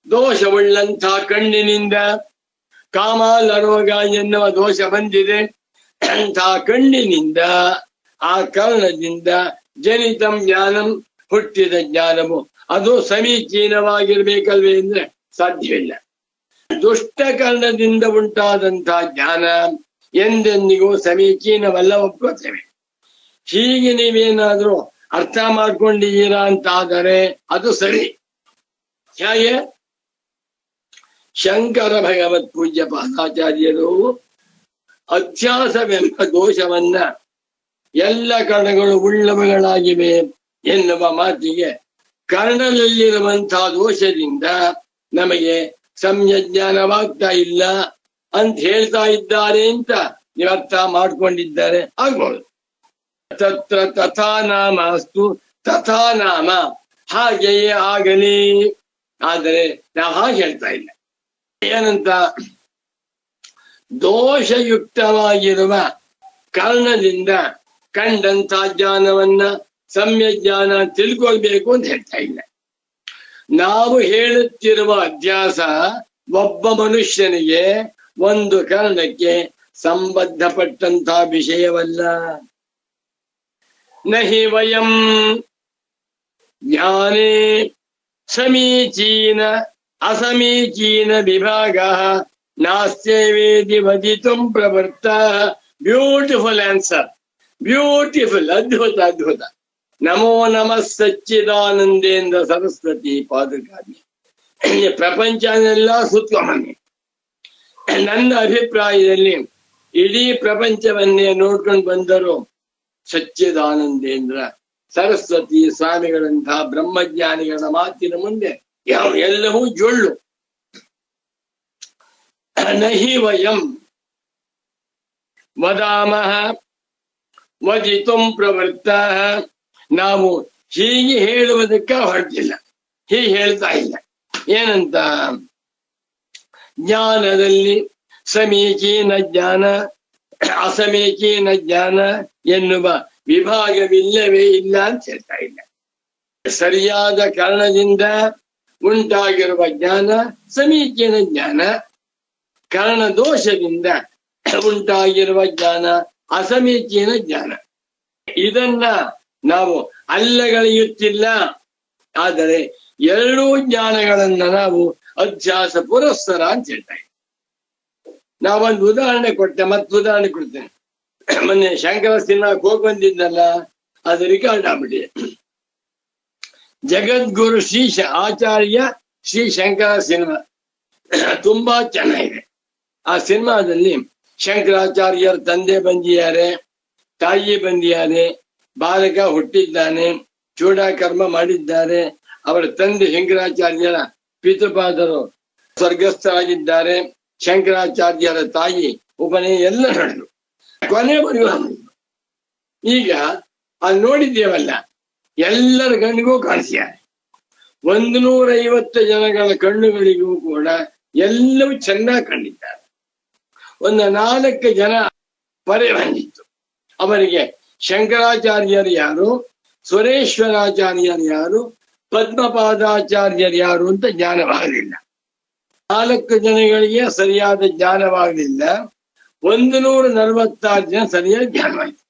ದೋಷವುಳ್ಳಂತಹ ಕಣ್ಣಿನಿಂದ, ಕಾಮಾಲರೋಗ ಎನ್ನುವ ದೋಷ ಬಂದಿದೆ ಅಂತಹ ಕಣ್ಣಿನಿಂದ, ಆ ಕರ್ಣದಿಂದ ಜನಿತಂ ಜ್ಞಾನಂ, ಹುಟ್ಟಿದ ಜ್ಞಾನವು ಅದು ಸಮೀಚೀನವಾಗಿರ್ಬೇಕಲ್ವೇ ಅಂದ್ರೆ ಸಾಧ್ಯವಿಲ್ಲ. ದುಷ್ಟ ಕರ್ಣದಿಂದ ಉಂಟಾದಂತಹ ಜ್ಞಾನ ಎಂದೆಂದಿಗೂ ಸಮೀಚೀನವಲ್ಲ, ಒಪ್ಕೋತೇವೆ. ಹೀಗೆ ನೀವೇನಾದ್ರೂ ಅರ್ಥ ಮಾಡ್ಕೊಂಡಿದ್ದೀರಾ ಅಂತಾದರೆ ಅದು ಸರಿ. ಹೇಗೆ? ಶಂಕರ ಭಗವತ್ ಪೂಜ್ಯ ಪಾದಾಚಾರ್ಯರು ಅಧ್ಯಾಸವೆಂಬ ದೋಷವನ್ನ ಎಲ್ಲ ಕರ್ಣಗಳು ಉಳ್ಳವುಗಳಾಗಿವೆ ಎನ್ನುವ ಮಾತಿಗೆ ಕರ್ಣದಲ್ಲಿರುವಂತಹ ದೋಷದಿಂದ ನಮಗೆ ಸಂಯಜ್ಞಾನವಾಗ್ತಾ ಇಲ್ಲ ಅಂತ ಹೇಳ್ತಾ ಇದ್ದಾರೆ ಅಂತ ನೀವು ಅರ್ಥ ಮಾಡ್ಕೊಂಡಿದ್ದಾರೆ ಆಗ್ಬಹುದು. ತತ್ರ ತಥಾ ನಾಮ ಅಸ್ತು, ತಥಾ ನಾಮ ಹಾಗೆಯೇ ಆಗಲಿ. ಆದರೆ ನಾವು ಹಾಗೆ ಹೇಳ್ತಾ ಇಲ್ಲ. ಏನಂತ? ದೋಷಯುಕ್ತವಾಗಿರುವ ಕರ್ಣದಿಂದ ಕಂಡಂತ ಜ್ಞಾನವನ್ನ ಸಮ್ಯಜ್ಞಾನ ತಿಳ್ಕೊಳ್ಬೇಕು ಅಂತ ಹೇಳ್ತಾ ಇಲ್ಲ. ನಾವು ಹೇಳುತ್ತಿರುವ ಅಧ್ಯಾಸ ಒಬ್ಬ ಮನುಷ್ಯನಿಗೆ ಒಂದು ಕರ್ಣಕ್ಕೆ ಸಂಬಂಧಪಟ್ಟಂತಹ ವಿಷಯವಲ್ಲ. ನಹಿ ವಯಂ ಜ್ಞಾನೇ ಸಮೀಚೀನ ಅಸಮೀಚೀನ ವಿಭಾಗ ನಾಸ್ತ್ಯವೇದಿ ವದಿತುಂ ಪ್ರವೃತ್ತ. ಬ್ಯೂಟಿಫುಲ್ ಆನ್ಸರ್, ಬ್ಯೂಟಿಫುಲ್, ಅದ್ಭುತ ಅದ್ಭುತ. ನಮೋ ನಮಃ ಸಚ್ಚಿದಾನಂದೇಂದ್ರ ಸರಸ್ವತಿ ಪಾದಕಾಮಿ. ಪ್ರಪಂಚನೆಲ್ಲ ಸುತ್ತಮನೆ. ನನ್ನ ಅಭಿಪ್ರಾಯದಲ್ಲಿ ಇಡೀ ಪ್ರಪಂಚವನ್ನೇ ನೋಡ್ಕೊಂಡು ಬಂದರು ಸಚ್ಚಿದಾನಂದೇಂದ್ರ ಸರಸ್ವತಿ ಸ್ವಾಮಿಗಳಂತಹ ಬ್ರಹ್ಮಜ್ಞಾನಿಗಳ ಮಾತಿನ ಮುಂದೆ ಎಲ್ಲವೂ ಜೊಳ್ಳು. ನಹಿ ವಯಂ ವದಾಮಃ ವದಿತುಂ ಪ್ರವೃತ್ತ. ನಾವು ಹೀಗೆ ಹೇಳುವುದಕ್ಕೆ ಹೊರಟಿಲ್ಲ, ಹೀಗೆ ಹೇಳ್ತಾ ಇಲ್ಲ. ಏನಂತ? ಜ್ಞಾನದಲ್ಲಿ ಸಮೀಚೀನ ಜ್ಞಾನ ಅಸಮೀಚೀನ ಜ್ಞಾನ ಎನ್ನುವ ವಿಭಾಗವಿಲ್ಲವೇ ಇಲ್ಲ ಅಂತ ಹೇಳ್ತಾ ಇಲ್ಲ. ಸರಿಯಾದ ಕಾರಣದಿಂದ ಉಂಟಾಗಿರುವ ಜ್ಞಾನ ಸಮೀಚೀನ ಜ್ಞಾನ, ಕಾರಣ ದೋಷದಿಂದ ಉಂಟಾಗಿರುವ ಜ್ಞಾನ ಅಸಮೀಚೀನ ಜ್ಞಾನ. ಇದನ್ನ ನಾವು ಅಲ್ಲಗಳೆಯುತ್ತಿಲ್ಲ. ಆದರೆ ಎರಡೂ ಜ್ಞಾನಗಳನ್ನ ನಾವು ಅಧ್ಯಾಸ ಪುರಸ್ಸರ ಅಂತ ಹೇಳ್ತಾರೆ. ನಾವೊಂದು ಉದಾಹರಣೆ ಕೊಟ್ಟೆ, ಮತ್ತೆ ಉದಾಹರಣೆ ಕೊಡ್ತೇನೆ. ಮೊನ್ನೆ ಶಂಕರ ಸಿನಿಮಾಕ್ಕೆ ಹೋಗಿ ಬಂದಿದ್ದಲ್ಲ, ಅದು ರಿಕಾರ್ಡ್ ಆಗ್ಬಿಟ್ಟಿದೆ. ಜಗದ್ಗುರು ಆಚಾರ್ಯ ಶ್ರೀ ಶಂಕರ ಸಿನಿಮಾ ತುಂಬಾ ಚೆನ್ನಾಗಿದೆ. ಆ ಸಿನಿಮಾದಲ್ಲಿ ಶಂಕರಾಚಾರ್ಯರ ತಂದೆ ಬಂದಿದ್ದಾರೆ, ತಾಯಿ ಬಂದಿದ್ದಾರೆ, ಬಾಲಕ ಹುಟ್ಟಿದ್ದಾನೆ, ಚೂಡಾಕರ್ಮ ಮಾಡಿದ್ದಾರೆ. ಅವರ ತಂದೆ ಶಂಕರಾಚಾರ್ಯರ ಪಿತೃಪಾದರು ಸ್ವರ್ಗಸ್ಥರಾಗಿದ್ದಾರೆ. ಶಂಕರಾಚಾರ್ಯರ ತಾಯಿ ಉಪನಯ ಎಲ್ಲ ನಡೆದು ಕೊನೆವರೆಗೂ. ಈಗ ಅಲ್ಲಿ ನೋಡಿದ್ದೇವಲ್ಲ, ಎಲ್ಲರ ಕಣ್ಣಿಗೂ ಕಾಣಿಸಿದ್ದಾರೆ. 150 ಜನಗಳ ಕಣ್ಣುಗಳಿಗೂ ಕೂಡ ಎಲ್ಲವೂ ಚೆನ್ನಾಗಿ ಕಂಡಿದ್ದಾರೆ. ಒಂದು 4 ಜನ ಪರೆ ಬಂದಿತ್ತು. ಅವರಿಗೆ ಶಂಕರಾಚಾರ್ಯರು ಯಾರು, ಸುರೇಶ್ವರಾಚಾರ್ಯರು ಯಾರು, ಪದ್ಮಪಾದಾಚಾರ್ಯರು ಯಾರು ಅಂತ ಜ್ಞಾನವಾಗಲಿಲ್ಲ. 4 ಜನಗಳಿಗೆ ಸರಿಯಾದ ಜ್ಞಾನವಾಗಲಿಲ್ಲ. 146 ಜನ ಸರಿಯಾದ ಜ್ಞಾನವಾಯಿತು.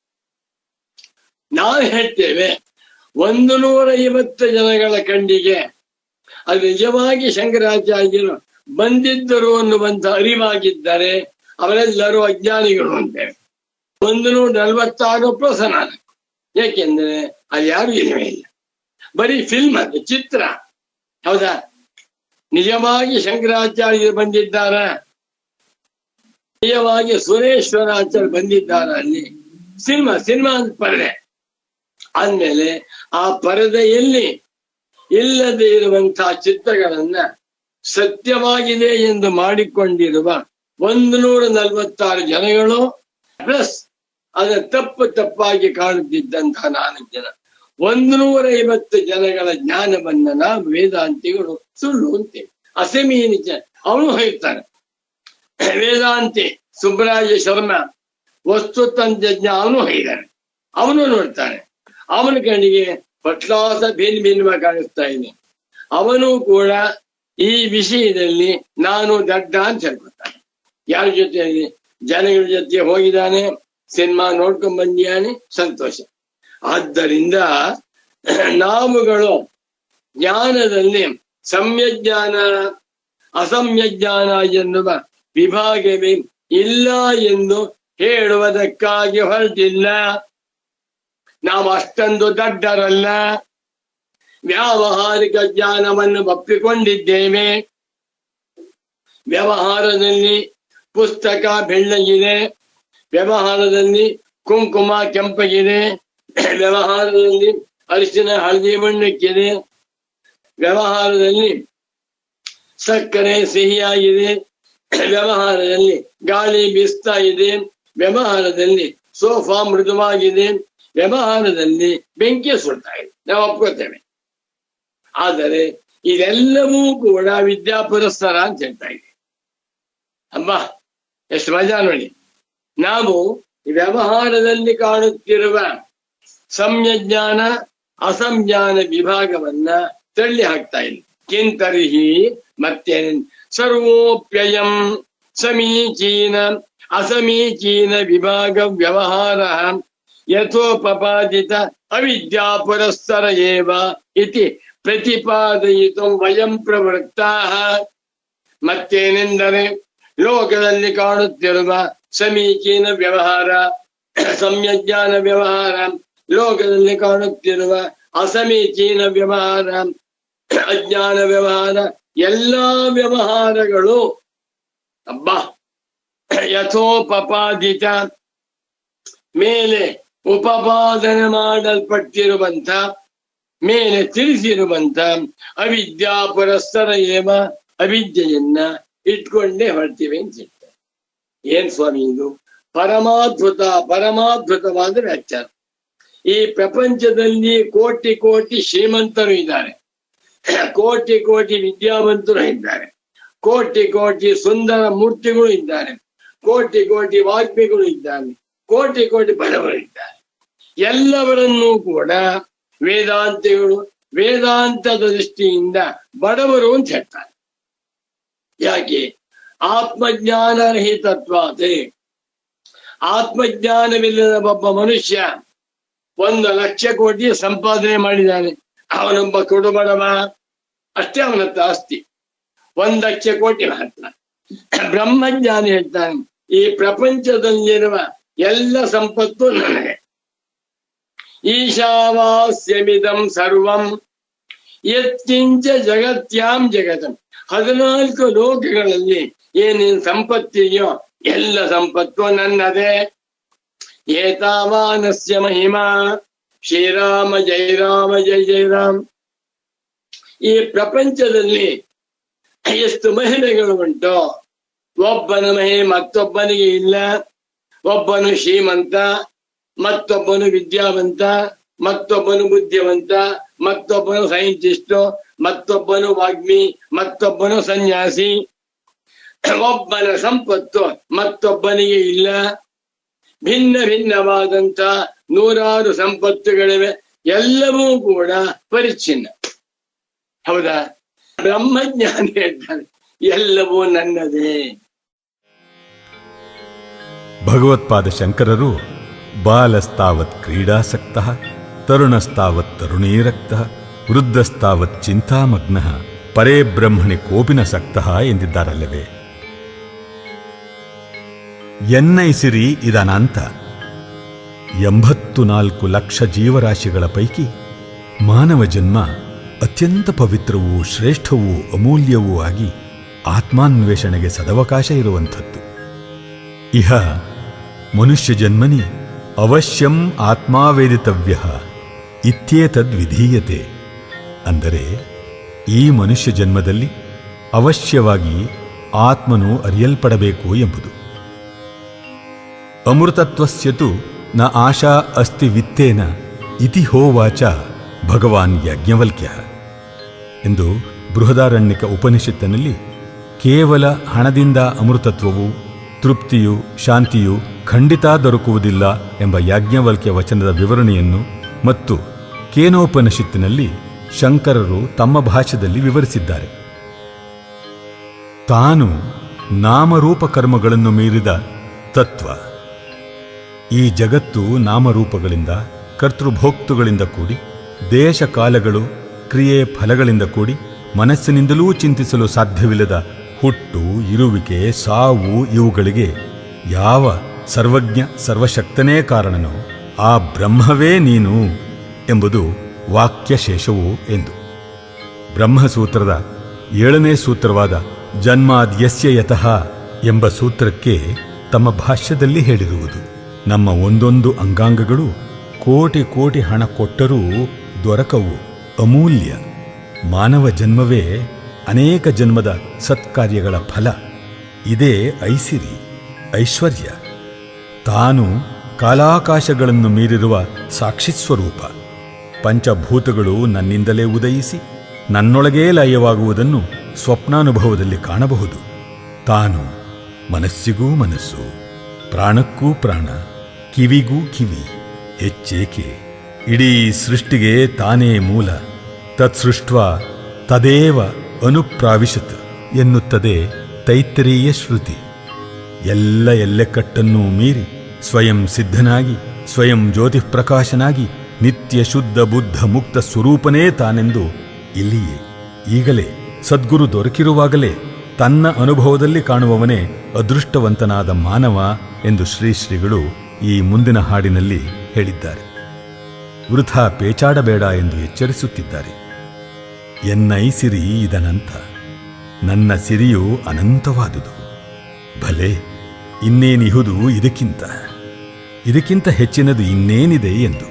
ನಾವು ಹೇಳ್ತೇವೆ 150 ಜನಗಳ ಕಣ್ಣಿಗೆ ಅದು ನಿಜವಾಗಿ ಶಂಕರಾಚಾರ್ಯರು ಬಂದಿದ್ದರು ಅನ್ನುವಂತ ಅರಿವಾಗಿದ್ದರೆ ಅವರೆಲ್ಲರೂ ಅಜ್ಞಾನಿಗಳು ಅಂತೇವೆ. 146 ಪ್ಲಸ್ 4. ಯಾಕೆಂದ್ರೆ ಅಲ್ಲಿ ಯಾರು ಇಲ್ಲವೇ ಇಲ್ಲ, ಬರೀ ಫಿಲ್ಮ್, ಅದು ಚಿತ್ರ. ಹೌದಾ? ನಿಜವಾಗಿ ಶಂಕರಾಚಾರ್ಯರು ಬಂದಿದ್ದಾರ, ನಿಜವಾಗಿ ಸುರೇಶ್ವರಾಚಾರ್ಯ ಬಂದಿದ್ದಾರ? ಅಲ್ಲಿ ಸಿನಿಮಾ ಅಂತ ಪರದೆ. ಆದ್ಮೇಲೆ ಆ ಪರದೆಯಲ್ಲಿ ಇಲ್ಲದೆ ಇರುವಂತಹ ಚಿತ್ರಗಳನ್ನ ಸತ್ಯವಾಗಿದೆ ಎಂದು ಮಾಡಿಕೊಂಡಿರುವ 146 ಜನಗಳು ಪ್ಲಸ್ ಅದರ ತಪ್ಪಾಗಿ ಕಾಣುತ್ತಿದ್ದಂತಹ 4 ಜನ 150 ಜನಗಳ ಜ್ಞಾನವನ್ನ ನಾವು ವೇದಾಂತಿಗಳು ಸುಳ್ಳು ಅಂತೇವೆ. ಅಸಮೀನಿಚ ಅವನು ಹೇಳ್ತಾನೆ. ವೇದಾಂತಿ ಸುಬ್ರಾಯ ಶರ್ಮಾ ವಸ್ತುತಂತ್ರಜ್ಞ ಅವನು ಹೇಳಿದ್ದಾನೆ. ಅವನು ನೋಡ್ತಾನೆ. ಅವನ ಕಣ್ಣಿಗೆ ಪಟ್ಲಾಸ ಭಿನ್ನವಾಗಿ ಕಾಣಿಸ್ತಾ ಇದೆ. ಅವನು ಕೂಡ ಈ ವಿಷಯದಲ್ಲಿ ನಾನು ದಡ್ಡ ಅಂತ ಹೇಳ್ಕೊತಾನೆ. ಯಾರ ಜೊತೆಯಲ್ಲಿ? ಜನಗಳ ಜೊತೆ ಹೋಗಿದ್ದಾನೆ, ಸಿನಿಮಾ ನೋಡ್ಕೊಂಡ್ ಬಂದಿದ್ದಾನೆ, ಸಂತೋಷ. ಆದ್ದರಿಂದ ನಾವುಗಳು ಜ್ಞಾನದಲ್ಲಿ ಸಮ್ಯಜ್ಞಾನ ಅಸಮ್ಯಜ್ಞಾನ ಎನ್ನುವ ವಿಭಾಗವೇ ಇಲ್ಲ ಎಂದು ಹೇಳುವುದಕ್ಕಾಗಿ ಹೊರಟಿಲ್ಲ. ನಾವು ಅಷ್ಟೊಂದು ದಡ್ಡರಲ್ಲ. ವ್ಯಾವಹಾರಿಕ ಜ್ಞಾನವನ್ನು ಒಪ್ಪಿಕೊಂಡಿದ್ದೇವೆ. ವ್ಯವಹಾರದಲ್ಲಿ ಪುಸ್ತಕ ಬೆಳ್ಳಗಿದೆ, ವ್ಯವಹಾರದಲ್ಲಿ ಕುಂಕುಮ ಕೆಂಪಗಿದೆ, ವ್ಯವಹಾರದಲ್ಲಿ ಅರಿಶಿನ ಹಳದಿ ಬಣ್ಣಕ್ಕಿದೆ, ವ್ಯವಹಾರದಲ್ಲಿ ಸಕ್ಕರೆ ಸಿಹಿಯಾಗಿದೆ, ವ್ಯವಹಾರದಲ್ಲಿ ಗಾಳಿ ಬೀಸ್ತಾ ಇದೆ, ವ್ಯವಹಾರದಲ್ಲಿ ಸೋಫಾ ಮೃದುವಾಗಿದೆ, ವ್ಯವಹಾರದಲ್ಲಿ ಬೆಂಕಿ ಸುಡ್ತಾ ಇದೆ. ನಾವು ಒಪ್ಕೋತೇವೆ. ಆದರೆ ಇದೆಲ್ಲವೂ ಕೂಡ ವಿದ್ಯಾಪುರಸ್ಸರ ಅಂತ ಹೇಳ್ತಾ ಇದೆ. ಅಬ್ಬಾ ಎಷ್ಟು ಮಜಾ ನೋಡಿ. ನಾವು ವ್ಯವಹಾರದಲ್ಲಿ ಕಾಣುತ್ತಿರುವ ಸಂಜ್ಞಾನ ಅಸಂಜ್ಞಾನ ವಿಭಾಗವನ್ನ ತಳ್ಳಿ ಹಾಕ್ತಾ ಇಲ್ಲ. ಕಿಂತರ್ಹಿ ಮತ್ತೆ ಸರ್ವೋಪ್ಯಯಂ ಸಮೀಚೀನ ಅಸಮೀಚೀನ ವಿಭಾಗ ವ್ಯವಹಾರ ಯಥೋಪಪಾದಿತ ಅವಿದ್ಯಾ ಪುರಸ್ಸರ ಏವ ಇತಿ ಪ್ರತಿಪಾದಯಿತು ವಯಂ ಪ್ರವೃತ್ತಾಃ. ಮತ್ತೇನೆಂದರೆ ಲೋಕದಲ್ಲಿ ಕಾಣುತ್ತಿರುವ ಸಮೀಚೀನ ವ್ಯವಹಾರ, ಸಮ್ಯಜ್ಞಾನ ವ್ಯವಹಾರ, ಲೋಕದಲ್ಲಿ ಕಾಣುತ್ತಿರುವ ಅಸಮೀಚೀನ ವ್ಯವಹಾರ, ಅಜ್ಞಾನ ವ್ಯವಹಾರ, ಎಲ್ಲಾ ವ್ಯವಹಾರಗಳು ಯಥೋಪಪಾದಿತ ಮೇಲೆ ಉಪಪಾದನೆ ಮಾಡಲ್ಪಟ್ಟಿರುವಂತ, ಮೇಲೆ ತಿಳಿಸಿರುವಂತ ಅವಿದ್ಯಾ ಪುರಸ್ಸರ ಏವ ಅವಿದ್ಯೆಯನ್ನ ಇಟ್ಕೊಂಡೇ ಹೊರಡ್ತೀವಿ ಅಂತ ಹೇಳ್ತಾರೆ. ಏನ್ ಸ್ವಾಮಿ ಇದು? ಪರಮಾದ್ಭುತವಾದ ವ್ಯಾಖ್ಯಾನ. ಈ ಪ್ರಪಂಚದಲ್ಲಿ ಕೋಟಿ ಕೋಟಿ ಶ್ರೀಮಂತರು ಇದ್ದಾರೆ, ಕೋಟಿ ಕೋಟಿ ವಿದ್ಯಾವಂತರು ಇದ್ದಾರೆ, ಕೋಟಿ ಕೋಟಿ ಸುಂದರ ಮೂರ್ತಿಗಳು ಇದ್ದಾರೆ, ಕೋಟಿ ಕೋಟಿ ವಾಗ್ಮಿಗಳು ಇದ್ದಾರೆ, ಕೋಟಿ ಕೋಟಿ ಬಡವರು ಇದ್ದಾರೆ. ಎಲ್ಲವರನ್ನೂ ಕೂಡ ವೇದಾಂತಿಗಳು ವೇದಾಂತದ ದೃಷ್ಟಿಯಿಂದ ಬಡವರು ಅಂತ ಹೇಳ್ತಾರೆ. ಯಾಕೆ? ಆತ್ಮಜ್ಞಾನರಹಿತತ್ವಾತೆ. ಆತ್ಮಜ್ಞಾನವಿಲ್ಲದ ಒಬ್ಬ ಮನುಷ್ಯ 1,00,000 ಕೋಟಿ ಸಂಪಾದನೆ ಮಾಡಿದ್ದಾನೆ, ಅವನೊಬ್ಬ ಕೊಡುಬಡವ, ಅಷ್ಟೇ ಅವನತ್ತ ಆಸ್ತಿ. 1,00,000 ಕೋಟಿ ಮಾತ್ರ. ಬ್ರಹ್ಮಜ್ಞಾನಿ ಹೇಳ್ತಾನೆ, ಈ ಪ್ರಪಂಚದಲ್ಲಿರುವ ಎಲ್ಲ ಸಂಪತ್ತು ನನಗೆ. ಈಶಾವಾಸ್ಯಮಿದಂ ಸರ್ವಂ ಯತ್ಕಿಂಚ ಜಗತ್ಯಾಂ ಜಗತಂ. 14 ಲೋಕಗಳಲ್ಲಿ ಏನೇನು ಸಂಪತ್ತಿದೆಯೋ ಎಲ್ಲ ಸಂಪತ್ತು ನನ್ನದೇ. ಏತಾವಾನಸ್ಯ ಮಹಿಮಾ ಶ್ರೀರಾಮ ಜಯ ರಾಮ ಜಯ ಜಯ ರಾಮ್. ಈ ಪ್ರಪಂಚದಲ್ಲಿ ಎಷ್ಟು ಮಹಿಮೆಗಳು ಉಂಟು. ಒಬ್ಬನ ಮಹಿಮೆ ಮತ್ತೊಬ್ಬನಿಗೆ ಇಲ್ಲ. ಒಬ್ಬನು ಶ್ರೀಮಂತ, ಮತ್ತೊಬ್ಬನು ವಿದ್ಯಾವಂತ, ಮತ್ತೊಬ್ಬನು ಬುದ್ಧಿವಂತ, ಮತ್ತೊಬ್ಬನು ಸೈಂಟಿಸ್ಟು, ಮತ್ತೊಬ್ಬನು ವಾಗ್ಮಿ, ಮತ್ತೊಬ್ಬನು ಸನ್ಯಾಸಿ. ಒಬ್ಬನ ಸಂಪತ್ತು ಮತ್ತೊಬ್ಬನಿಗೆ ಇಲ್ಲ. ಭಿನ್ನ ಭಿನ್ನವಾದಂತ 100 ಸಂಪತ್ತುಗಳಿವೆ. ಎಲ್ಲವೂ ಕೂಡ ಪರಿಚ್ಛಿನ್ನ. ಹೌದಾ? ಬ್ರಹ್ಮಜ್ಞಾನಿ ಹೇಳ್ತಾನೆ, ಎಲ್ಲವೂ ನನ್ನದೇ. ಭಗವತ್ಪಾದ ಶಂಕರರು ಬಾಲಸ್ತಾವತ್ ಕ್ರೀಡಾಸಕ್ತಃ ತರುಣಸ್ತಾವತ್ ತರುಣೀರಕ್ತಃ ವೃದ್ಧಸ್ತಾವತ್ ಚಿಂತಾಮಗ್ನಃ ಪರೇ ಬ್ರಹ್ಮಣಿ ಕೋಪಿನ ಸಕ್ತಃ ಎಂದಿದ್ದಾರಲ್ಲವೇ? ಎನ್ನೈಸಿರಿ ಇದನಂತ. 84 ಲಕ್ಷ ಜೀವರಾಶಿಗಳ ಪೈಕಿ ಮಾನವ ಜನ್ಮ ಅತ್ಯಂತ ಪವಿತ್ರವೂ ಶ್ರೇಷ್ಠವೂ ಅಮೂಲ್ಯವೂ ಆಗಿ ಆತ್ಮಾನ್ವೇಷಣೆಗೆ ಸದವಕಾಶ ಇರುವಂಥದ್ದು. ಇಹ ಮನುಷ್ಯ ಜನ್ಮನಿ ಅವಶ್ಯಂ ಆತ್ಮಾವೇದಿತವ್ಯ ಇತ್ಯೇತದ್ ವಿಧೀಯತೆ. ಅಂದರೆ ಈ ಮನುಷ್ಯ ಜನ್ಮದಲ್ಲಿ ಅವಶ್ಯವಾಗಿ ಆತ್ಮನು ಅರಿಯಲ್ಪಡಬೇಕು ಎಂಬುದು. ಅಮೃತತ್ವಸ್ಯತು ನ ಆಶಾ ಅಸ್ತಿ ವಿತ್ತೇನ ಇತಿ ಹೋವಾಚ ಭಗವಾನ್ ಯಾಜ್ಞವಲ್ಕ್ಯ ಎಂದು ಬೃಹದಾರಣ್ಯಕ ಉಪನಿಷತ್ತಿನಲ್ಲಿ ಕೇವಲ ಹಣದಿಂದ ಅಮೃತತ್ವವು, ತೃಪ್ತಿಯು, ಶಾಂತಿಯು ಖಂಡಿತ ದೊರಕುವುದಿಲ್ಲ ಎಂಬ ಯಾಜ್ಞವಲ್ಕ್ಯ ವಚನದ ವಿವರಣೆಯನ್ನು ಮತ್ತು ಕೇನೋಪನಿಷತ್ತಿನಲ್ಲಿ ಶಂಕರರು ತಮ್ಮ ಭಾಷ್ಯದಲ್ಲಿ ವಿವರಿಸಿದ್ದಾರೆ. ತಾನು ನಾಮರೂಪ ಕರ್ಮಗಳನ್ನು ಮೀರಿದ ತತ್ವ. ಈ ಜಗತ್ತು ನಾಮರೂಪಗಳಿಂದ, ಕರ್ತೃಭೋಕ್ತೃಗಳಿಂದ ಕೂಡಿ, ದೇಶ ಕಾಲಗಳು, ಕ್ರಿಯೆ ಫಲಗಳಿಂದ ಕೂಡಿ, ಮನಸ್ಸಿನಿಂದಲೂ ಚಿಂತಿಸಲು ಸಾಧ್ಯವಿಲ್ಲದ ಹುಟ್ಟು, ಇರುವಿಕೆ, ಸಾವು ಇವುಗಳಿಗೆ ಯಾವ ಸರ್ವಜ್ಞ ಸರ್ವಶಕ್ತನೇ ಕಾರಣನೋ ಆ ಬ್ರಹ್ಮವೇ ನೀನು ಎಂಬುದು ವಾಕ್ಯಶೇಷವು ಎಂದು. ಬ್ರಹ್ಮಸೂತ್ರದ 7ನೇ ಸೂತ್ರವಾದ ಜನ್ಮಾದ್ಯಸ್ಯ ಯತಃ ಎಂಬ ಸೂತ್ರಕ್ಕೆ ತಮ್ಮ ಭಾಷ್ಯದಲ್ಲಿ ಹೇಳಿರುವುದು, ನಮ್ಮ ಒಂದೊಂದು ಅಂಗಾಂಗಗಳು ಕೋಟಿ ಕೋಟಿ ಹಣ ಕೊಟ್ಟರೂ ದೊರಕವು ಅಮೂಲ್ಯ. ಮಾನವ ಜನ್ಮವೇ ಅನೇಕ ಜನ್ಮದ ಸತ್ಕಾರ್ಯಗಳ ಫಲ. ಇದೇ ಐಸಿರಿ, ಐಶ್ವರ್ಯ. ತಾನು ಕಾಲಾಕಾಶಗಳನ್ನು ಮೀರಿರುವ ಸಾಕ್ಷಿಸ್ವರೂಪ. ಪಂಚಭೂತಗಳು ನನ್ನಿಂದಲೇ ಉದಯಿಸಿ ನನ್ನೊಳಗೇ ಲಯವಾಗುವುದನ್ನು ಸ್ವಪ್ನಾನುಭವದಲ್ಲಿ ಕಾಣಬಹುದು. ತಾನು ಮನಸ್ಸಿಗೂ ಮನಸ್ಸು, ಪ್ರಾಣಕ್ಕೂ ಪ್ರಾಣ, ಕಿವಿಗೂ ಕಿವಿ, ಹೆಚ್ಚೇಕೆ ಇಡೀ ಸೃಷ್ಟಿಗೆ ತಾನೇ ಮೂಲ. ತತ್ಸೃಷ್ಟ್ವಾ ತದೇವ ಅನುಪ್ರಾವಿಶತ್ ಎನ್ನುತ್ತದೆ ತೈತ್ತರೀಯ ಶ್ರುತಿ. ಎಲ್ಲ ಎಲ್ಲೆಕ್ಕಟ್ಟನ್ನೂ ಮೀರಿ ಸ್ವಯಂ ಸಿದ್ಧನಾಗಿ, ಸ್ವಯಂ ಜ್ಯೋತಿಃಪ್ರಕಾಶನಾಗಿ, ನಿತ್ಯ ಶುದ್ಧ ಬುದ್ಧ ಮುಕ್ತ ಸ್ವರೂಪನೇ ತಾನೆಂದು ಇಲ್ಲಿಯೇ ಈಗಲೇ ಸದ್ಗುರು ದೊರಕಿರುವಾಗಲೇ ತನ್ನ ಅನುಭವದಲ್ಲಿ ಕಾಣುವವನೇ ಅದೃಷ್ಟವಂತನಾದ ಮಾನವ ಎಂದು ಶ್ರೀಗಳು ಈ ಮುಂದಿನ ಹಾಡಿನಲ್ಲಿ ಹೇಳಿದ್ದಾರೆ. ವೃಥಾ ಪೇಚಾಡಬೇಡ ಎಂದು ಎಚ್ಚರಿಸುತ್ತಿದ್ದಾರೆ. ಎನ್ನೈ ಸಿರಿ ಇದನಂತ, ನನ್ನ ಸಿರಿಯು ಅನಂತವಾದುದು. ಭಲೆ ಇನ್ನೇನಿಹುದು ಇದಕ್ಕಿಂತ ಹೆಚ್ಚಿನದು ಇನ್ನೇನಿದೆ ಎಂದು.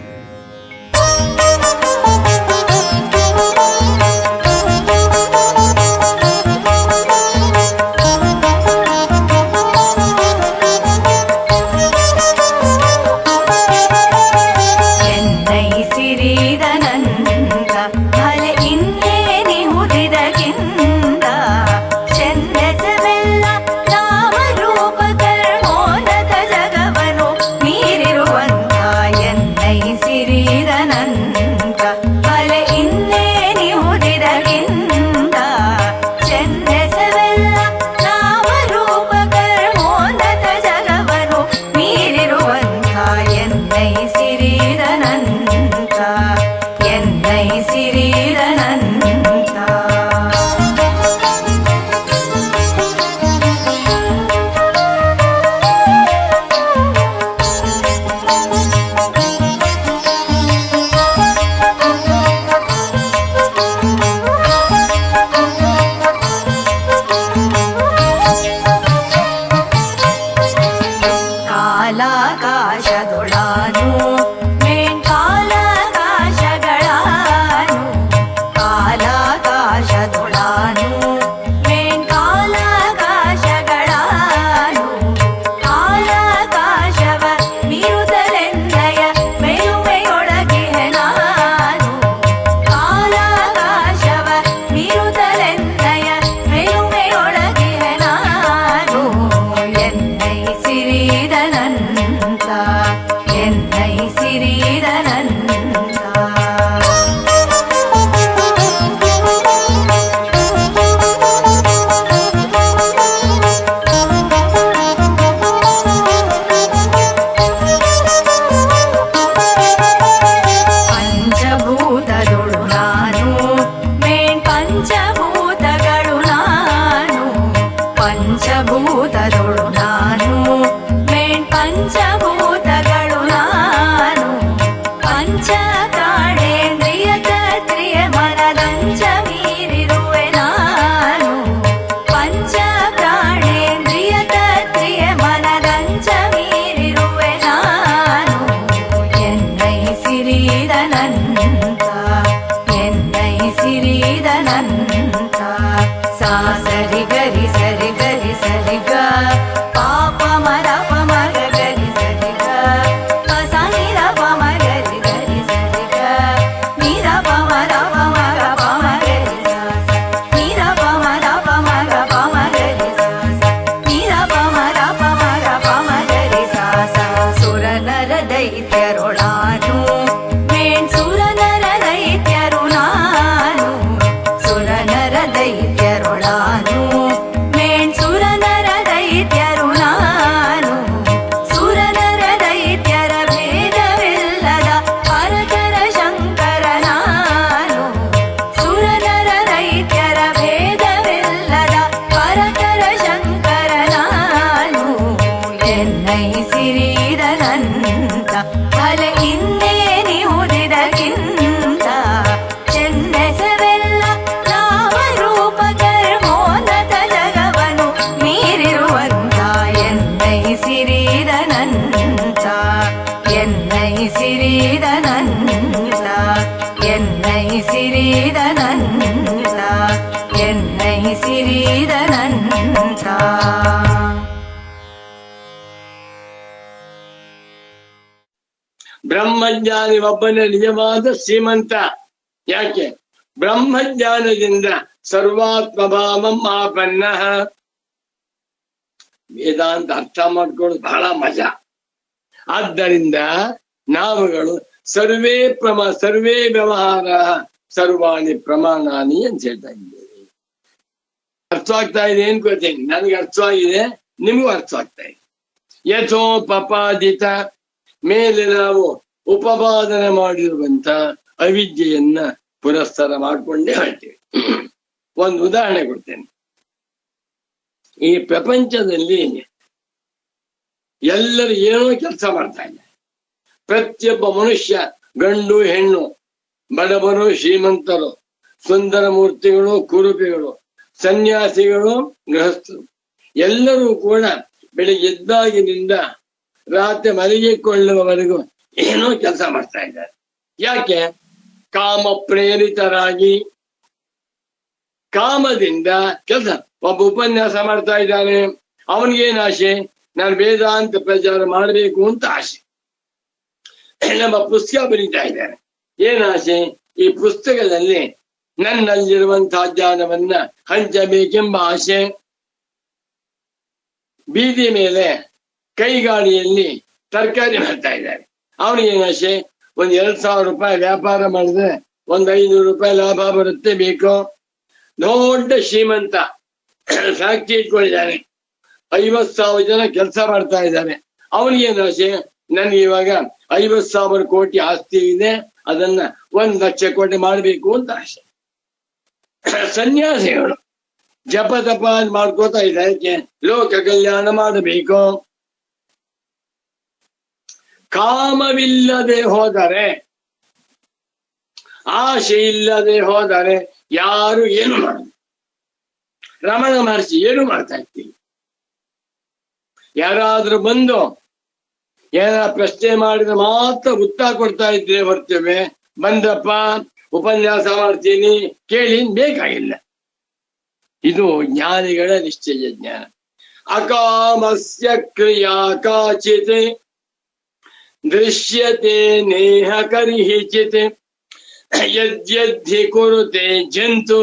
ಎನ್ನೈಸಿರಿದನಂತ ಫಲ ಇನ್ನೇನಿಹುದಿದಕ್ಕಿಂತ ಚೆನ್ನೆಸವೆಲ್ಲ ನಾಮರೂಪ ಕರ್ಮೋನ್ನತ ಜಗವನು ಮೀರಿರುವಂತ ಎನ್ನೈಸಿರಿದನಂತ ಎನ್ನೈಸಿರಿದನಂತ ಎನ್ನೈಸಿರಿದನಂತ ಎನ್ನೈಸಿರಿದನಂತ. ಬ್ರಹ್ಮಜ್ಞಾನಿ ಒಬ್ಬನೇ ನಿಜವಾದ ಶ್ರೀಮಂತ. ಯಾಕೆ? ಬ್ರಹ್ಮಜ್ಞಾನದಿಂದ ಸರ್ವಾತ್ಮಭಾವಂ ಆಪನ್ನ. ವೇದಾಂತ ಅರ್ಥ ಮಾಡ್ಕೊಳ್ಳೋದು ಬಹಳ ಮಜಾ. ಆದ್ದರಿಂದ ನಾವುಗಳು ಸರ್ವೇ ವ್ಯವಹಾರ ಸರ್ವಾಣಿ ಪ್ರಮಾಣಾನಿ ಅಂತ ಹೇಳ್ತಾ ಇದ್ದೇವೆ. ಅರ್ಥವಾಗ್ತಾ ಇದೆ ಅನ್ಕೋತೇನೆ. ನನಗೆ ಅರ್ಥವಾಗಿದೆ, ನಿಮಗೂ ಅರ್ಥವಾಗ್ತಾ ಇದೆ. ಯಥೋಪಪಾದಿತ, ಮೇಲೆ ನಾವು ಉಪಪಾದನೆ ಮಾಡಿರುವಂತ ಅವಿದ್ಯೆಯನ್ನ ಪುರಸ್ಕಾರ ಮಾಡಿಕೊಂಡೇ ಹೇಳ್ತೇವೆ. ಒಂದು ಉದಾಹರಣೆ ಕೊಡ್ತೇನೆ. ಈ ಪ್ರಪಂಚದಲ್ಲಿ ಎಲ್ಲರೂ ಏನೋ ಕೆಲಸ ಮಾಡ್ತಾ ಇದ್ದಾರೆ. ಪ್ರತಿಯೊಬ್ಬ ಮನುಷ್ಯ, ಗಂಡು ಹೆಣ್ಣು, ಬಡವರು ಶ್ರೀಮಂತರು, ಸುಂದರ ಮೂರ್ತಿಗಳು ಕುರುಪಿಗಳು, ಸನ್ಯಾಸಿಗಳು ಗೃಹಸ್ಥರು, ಎಲ್ಲರೂ ಕೂಡ ಬೆಳಿಗ್ಗೆ ಎದ್ದಾಗಿನಿಂದ ರಾತ್ರಿ ಮಲಗಿಕೊಳ್ಳುವವರೆಗೂ ಏನೋ ಕೆಲಸ ಮಾಡ್ತಾ ಇದ್ದಾರೆ. ಯಾಕೆ? ಕಾಮ ಪ್ರೇರಿತರಾಗಿ, ಕಾಮದಿಂದ ಕೆಲಸ. ಒಬ್ಬ ಉಪನ್ಯಾಸ ಮಾಡ್ತಾ ಇದ್ದಾನೆ, ಅವನಿಗೇನು ಆಸೆ? ನಾನು ವೇದಾಂತ ಪ್ರಚಾರ ಮಾಡಬೇಕು ಅಂತ ಆಸೆ. ನಮ್ಮ ಪುಸ್ತಕ ಬರೀತಾ ಇದ್ದಾನೆ, ಏನ್ ಆಸೆ? ಈ ಪುಸ್ತಕದಲ್ಲಿ ನನ್ನಲ್ಲಿರುವಂತಹ ಜ್ಞಾನವನ್ನ ಹಂಚಬೇಕೆಂಬ ಆಸೆ. ಬೀದಿ ಮೇಲೆ ಕೈಗಾಡಿಯಲ್ಲಿ ತರಕಾರಿ ಮಾಡ್ತಾ ಇದ್ದಾರೆ, ಅವನಿಗೇನು ಆಸೆ? ಒಂದ್ 2,000 ರೂಪಾಯಿ ವ್ಯಾಪಾರ ಮಾಡಿದ್ರೆ 500 ರೂಪಾಯಿ ಲಾಭ ಬರುತ್ತೆ ಬೇಕು. ದೊಡ್ಡ ಶ್ರೀಮಂತ, ಫ್ಯಾಕ್ಟ್ರಿ ಇಟ್ಕೊಂಡಿದ್ದಾನೆ, 50,000 ಜನ ಕೆಲಸ ಮಾಡ್ತಾ ಇದ್ದಾರೆ. ಅವನಿಗೇನು ಆಸೆ? ನನ್ಗೆ ಇವಾಗ 50,000 ಕೋಟಿ ಆಸ್ತಿ ಇದೆ, ಅದನ್ನ 1,00,000 ಕೋಟಿ ಮಾಡಬೇಕು ಅಂತ ಆಸೆ. ಸನ್ಯಾಸಿಗಳು ಜಪ ತಪ ಮಾಡ್ಕೋತಾ ಇದ್ದಾರೆ, ಲೋಕ ಕಲ್ಯಾಣ ಮಾಡಬೇಕು. ಕಾಮವಿಲ್ಲದೆ ಹೋದರೆ, ಆಸೆ ಇಲ್ಲದೆ ಹೋದರೆ ಯಾರು ಏನು ಮಾಡುದು? ರಮಣ ಮಹರ್ಷಿ ಏನು ಮಾಡ್ತಾ ಇರ್ತೀವಿ? ಯಾರಾದ್ರೂ ಬಂದು ಏನಾರ ಪ್ರಶ್ನೆ ಮಾಡಿದ್ರೆ ಮಾತ್ರ ಉತ್ತರ ಕೊಡ್ತಾ ಇದ್ರೆ ಬರ್ತೇವೆ. ಬಂದಪ್ಪ ಉಪನ್ಯಾಸ ಮಾಡ್ತೀನಿ ಕೇಳಿ ಬೇಕಾಗಿಲ್ಲ. ಇದು ಜ್ಞಾನಿಗಳ ನಿಶ್ಚಯ ಜ್ಞಾನ. ಅಕಾಮಸ್ಯ ಕ್ರಿಯಾ ಕಾಚಿತ್ ದೃಶ್ಯತೆ ನೇಹ ಕರಿಹಿಚಿತ್ ಯದ್ಯದ್ಧಿ ಕುರುತೆ ಜಂತು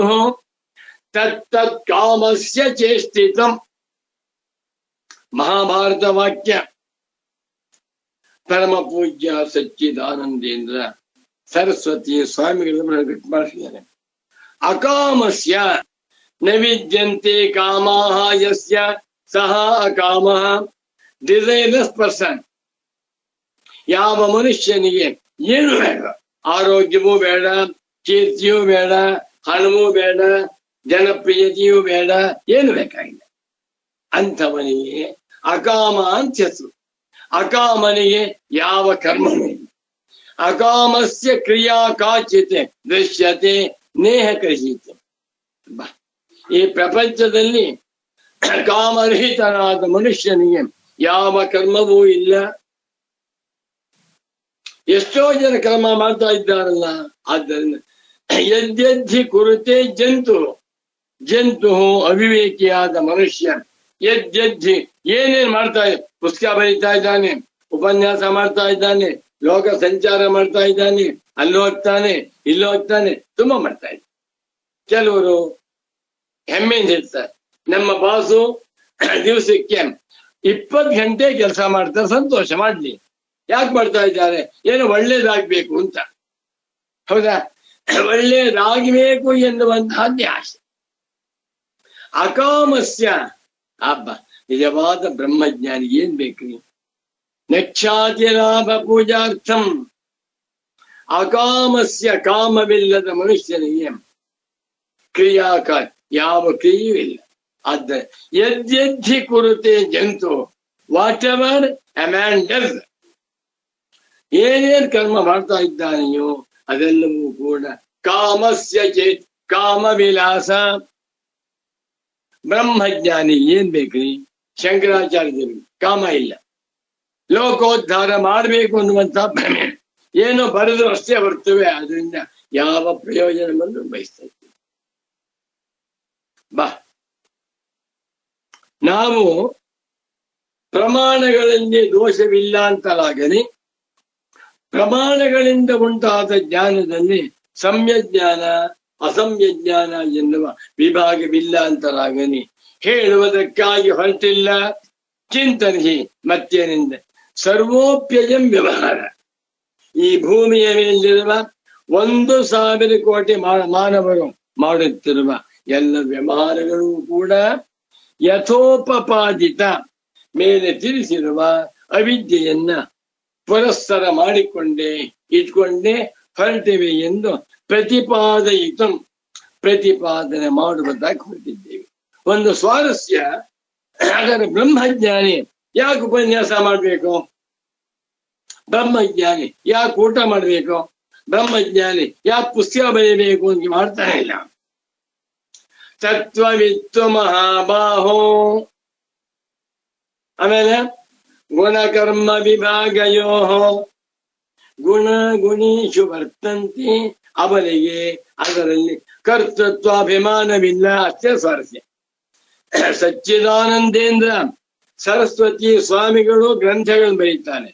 ತತ್ತತ್ ಕಾಮಸ್ಯ ಚೇಷ್ಟಿತಂ. ಮಹಾಭಾರತ ವಾಕ್ಯ. ಪರಮ ಪೂಜ್ಯ ಸಚ್ಚಿದಾನಂದೇಂದ್ರ ಸರಸ್ವತಿ ಸ್ವಾಮಿಗಳು ಮಾಡಿಸಿದ್ದಾರೆ. ಅಕಾಮಸ್ಯ ನ ವಿದ್ಯಂತೆ ಕಾಮಾಹ ಯಸ್ಯ ಸಹ ಅಕಾಮಃ. ಡಿಸೈರ್ಲೆಸ್ ಪರ್ಸನ್. ಯಾವ ಮನುಷ್ಯನಿಗೆ ಏನು ಬೇಡ, ಆರೋಗ್ಯವೂ ಬೇಡ, ಕೀರ್ತಿಯೂ ಬೇಡ, ಹಣವೂ ಬೇಡ, ಜನಪ್ರಿಯತೆಯೂ ಬೇಡ, ಏನು ಬೇಕಾಗಿಲ್ಲ, ಅಂಥವನಿಗೆ ಅಕಾಮ ಅಂತ ಹೆಸರು. ಅಕಾಮನಿಗೆ ಯಾವ ಕರ್ಮವೂ ಇಲ್ಲ. ಅಕಾಮಸ್ಯ ಕ್ರಿಯಾ ಕಾಚಿತೆ ದೃಶ್ಯತೆ ನೇಹ ಕರಿಹಿತೆ. ಈ ಪ್ರಪಂಚದಲ್ಲಿ ಕಾಮರಹಿತನಾದ ಮನುಷ್ಯನಿಗೆ ಯಾವ ಕರ್ಮವೂ ಇಲ್ಲ. ಎಷ್ಟೋ ಜನ ಕರ್ಮ ಮಾಡ್ತಾ ಇದ್ದಾರಲ್ಲ. ಆದ್ದರಿಂದ ಯದ್ಯದ್ಧಿ ಕುರುತೆ ಜಂತು. ಜಂತು ಅವಿವೇಕಿಯಾದ ಮನುಷ್ಯ. ಯದ್ಯದ್ಧಿ ಏನೇನ್ ಮಾಡ್ತಾ, ಪುಸ್ತಕ ಬರೀತಾ ಇದ್ದಾನೆ, ಉಪನ್ಯಾಸ ಮಾಡ್ತಾ ಇದ್ದಾನೆ, ಲೋಕ ಸಂಚಾರ ಮಾಡ್ತಾ ಇದ್ದಾನೆ, ಅಲ್ಲಿ ಹೋಗ್ತಾನೆ ಇಲ್ಲಿ ಹೋಗ್ತಾನೆ, ತುಂಬಾ ಮಾಡ್ತಾ ಇದ್ದಾನೆ. ಕೆಲವರು ಹೆಮ್ಮೆಯಿಂದ ಹೇಳ್ತಾರೆ, ನಮ್ಮ ಬಾಸು ದಿವಸಕ್ಕೆ 20 ಗಂಟೆ ಕೆಲಸ ಮಾಡ್ತಾರೆ, ಸಂತೋಷ ಮಾಡ್ಲಿ. ಯಾಕೆ ಮಾಡ್ತಾ ಇದ್ದಾರೆ? ಏನು ಒಳ್ಳೇದಾಗ್ಬೇಕು ಅಂತ. ಹೌದಾ? ಒಳ್ಳೇದಾಗಬೇಕು ಎನ್ನುವಂತಹದ್ದೇ ಆಸೆ. ಅಕಾಮಸ್ಯ ಹಬ್ಬ ನಿಜವಾದ ಬ್ರಹ್ಮಜ್ಞಾನಿ ಏನ್ ಬೇಕ್ರಿ? ನಕ್ಷಾತಿ ಲಾಭ ಪೂಜಾರ್ಥಂ. ಅಕಾಮಸ್ಯ ಕಾಮವಿಲ್ಲದ ಮನುಷ್ಯನಿಗೆ ಕ್ರಿಯಾಕಾರ ಯಾವ ಕ್ರಿಯೆಯೂ ಇಲ್ಲ. ಆದರೆ ಯದ್ಯದ್ಧಿ ಕುರುತೆ ಜಂತು what ever A man does, ಏನೇನ್ ಕರ್ಮ ಮಾಡ್ತಾ ಇದ್ದಾನೆಯೋ ಅದೆಲ್ಲವೂ ಕೂಡ ಕಾಮಸ್ಯ ಚೇತ್ ಕಾಮ ವಿಲಾಸ. ಬ್ರಹ್ಮಜ್ಞಾನಿ ಏನ್ ಬೇಕ್ರಿ? ಶಂಕರಾಚಾರ್ಯರು ಕಾಮ ಇಲ್ಲ, ಲೋಕೋದ್ಧಾರ ಮಾಡಬೇಕು ಅನ್ನುವಂತ ಭ್ರಮೆ, ಏನೋ ಬರೆದ್ರು ಅಷ್ಟೇ ಬರ್ತವೆ, ಅದರಿಂದ ಯಾವ ಪ್ರಯೋಜನವನ್ನು ಬಯಸ್ತಾ ಇದ್ದೀವಿ. ಬಾ, ನಾವು ಪ್ರಮಾಣಗಳಲ್ಲಿ ದೋಷವಿಲ್ಲ ಅಂತಲಾಗಲಿ, ಪ್ರಮಾಣಗಳಿಂದ ಉಂಟಾದ ಜ್ಞಾನದಲ್ಲಿ ಸಮ್ಯಜ್ಞಾನ ಅಸಮ್ಯಜ್ಞಾನ ಎನ್ನುವ ವಿಭಾಗವಿಲ್ಲ ಅಂತಲಾಗಲಿ ಹೇಳುವುದಕ್ಕಾಗಿ ಹೊರಟಿಲ್ಲ. ಚಿಂತನೆ ಮತ್ತೇನಿಂದ ಸರ್ವೋಪ್ಯಯಂ ವ್ಯವಹಾರ. ಈ ಭೂಮಿಯ ಮೇಲಿರುವ 1,000 ಕೋಟಿ ಮಾನವರು ಮಾಡುತ್ತಿರುವ ಎಲ್ಲ ವ್ಯವಹಾರಗಳು ಕೂಡ ಯಥೋಪಪಾದಿತ ಮೇಲೆ ತಿಳಿಸಿರುವ ಅವಿದ್ಯೆಯನ್ನ ಪುರಸ್ಸರ ಮಾಡಿಕೊಂಡೇ ಇಟ್ಕೊಂಡೇ ಹೊರಟಿವೆ ಎಂದು ಪ್ರತಿಪಾದನೆ ಮಾಡುವುದಾಗಿ ಹೊರಟಿದ್ದೇವೆ. ಒಂದು ಸ್ವಾರಸ್ಯ, ಅದರ ಬ್ರಹ್ಮಜ್ಞಾನಿ ಯಾಕೆ ಉಪನ್ಯಾಸ ಮಾಡಬೇಕು? ಬ್ರಹ್ಮಜ್ಞಾನಿ ಯಾಕೆ ಊಟ ಮಾಡಬೇಕು? ಬ್ರಹ್ಮಜ್ಞಾನಿ ಯಾಕೆ ಪುಸ್ತಕ ಬರೀಬೇಕು ಅಂತ ಮಾಡ್ತಾನೆ ಇಲ್ಲ. ತತ್ವವಿತ್ತು ಮಹಾಬಾಹೋ. ಆಮೇಲೆ ಗುಣಕರ್ಮ ವಿಭಾಗಯೋ ಗುಣ ಗುಣೀಶು ವರ್ತಂತಿ. ಅವರಿಗೆ ಅದರಲ್ಲಿ ಕರ್ತೃತ್ವಾಭಿಮಾನವಿಲ್ಲ, ಅಷ್ಟೇ ಸ್ವಾರಸ್ಯ. ಸಚ್ಚಿದಾನಂದೇಂದ್ರ ಸರಸ್ವತಿ ಸ್ವಾಮಿಗಳು ಗ್ರಂಥಗಳನ್ನು ಬರೀತಾನೆ,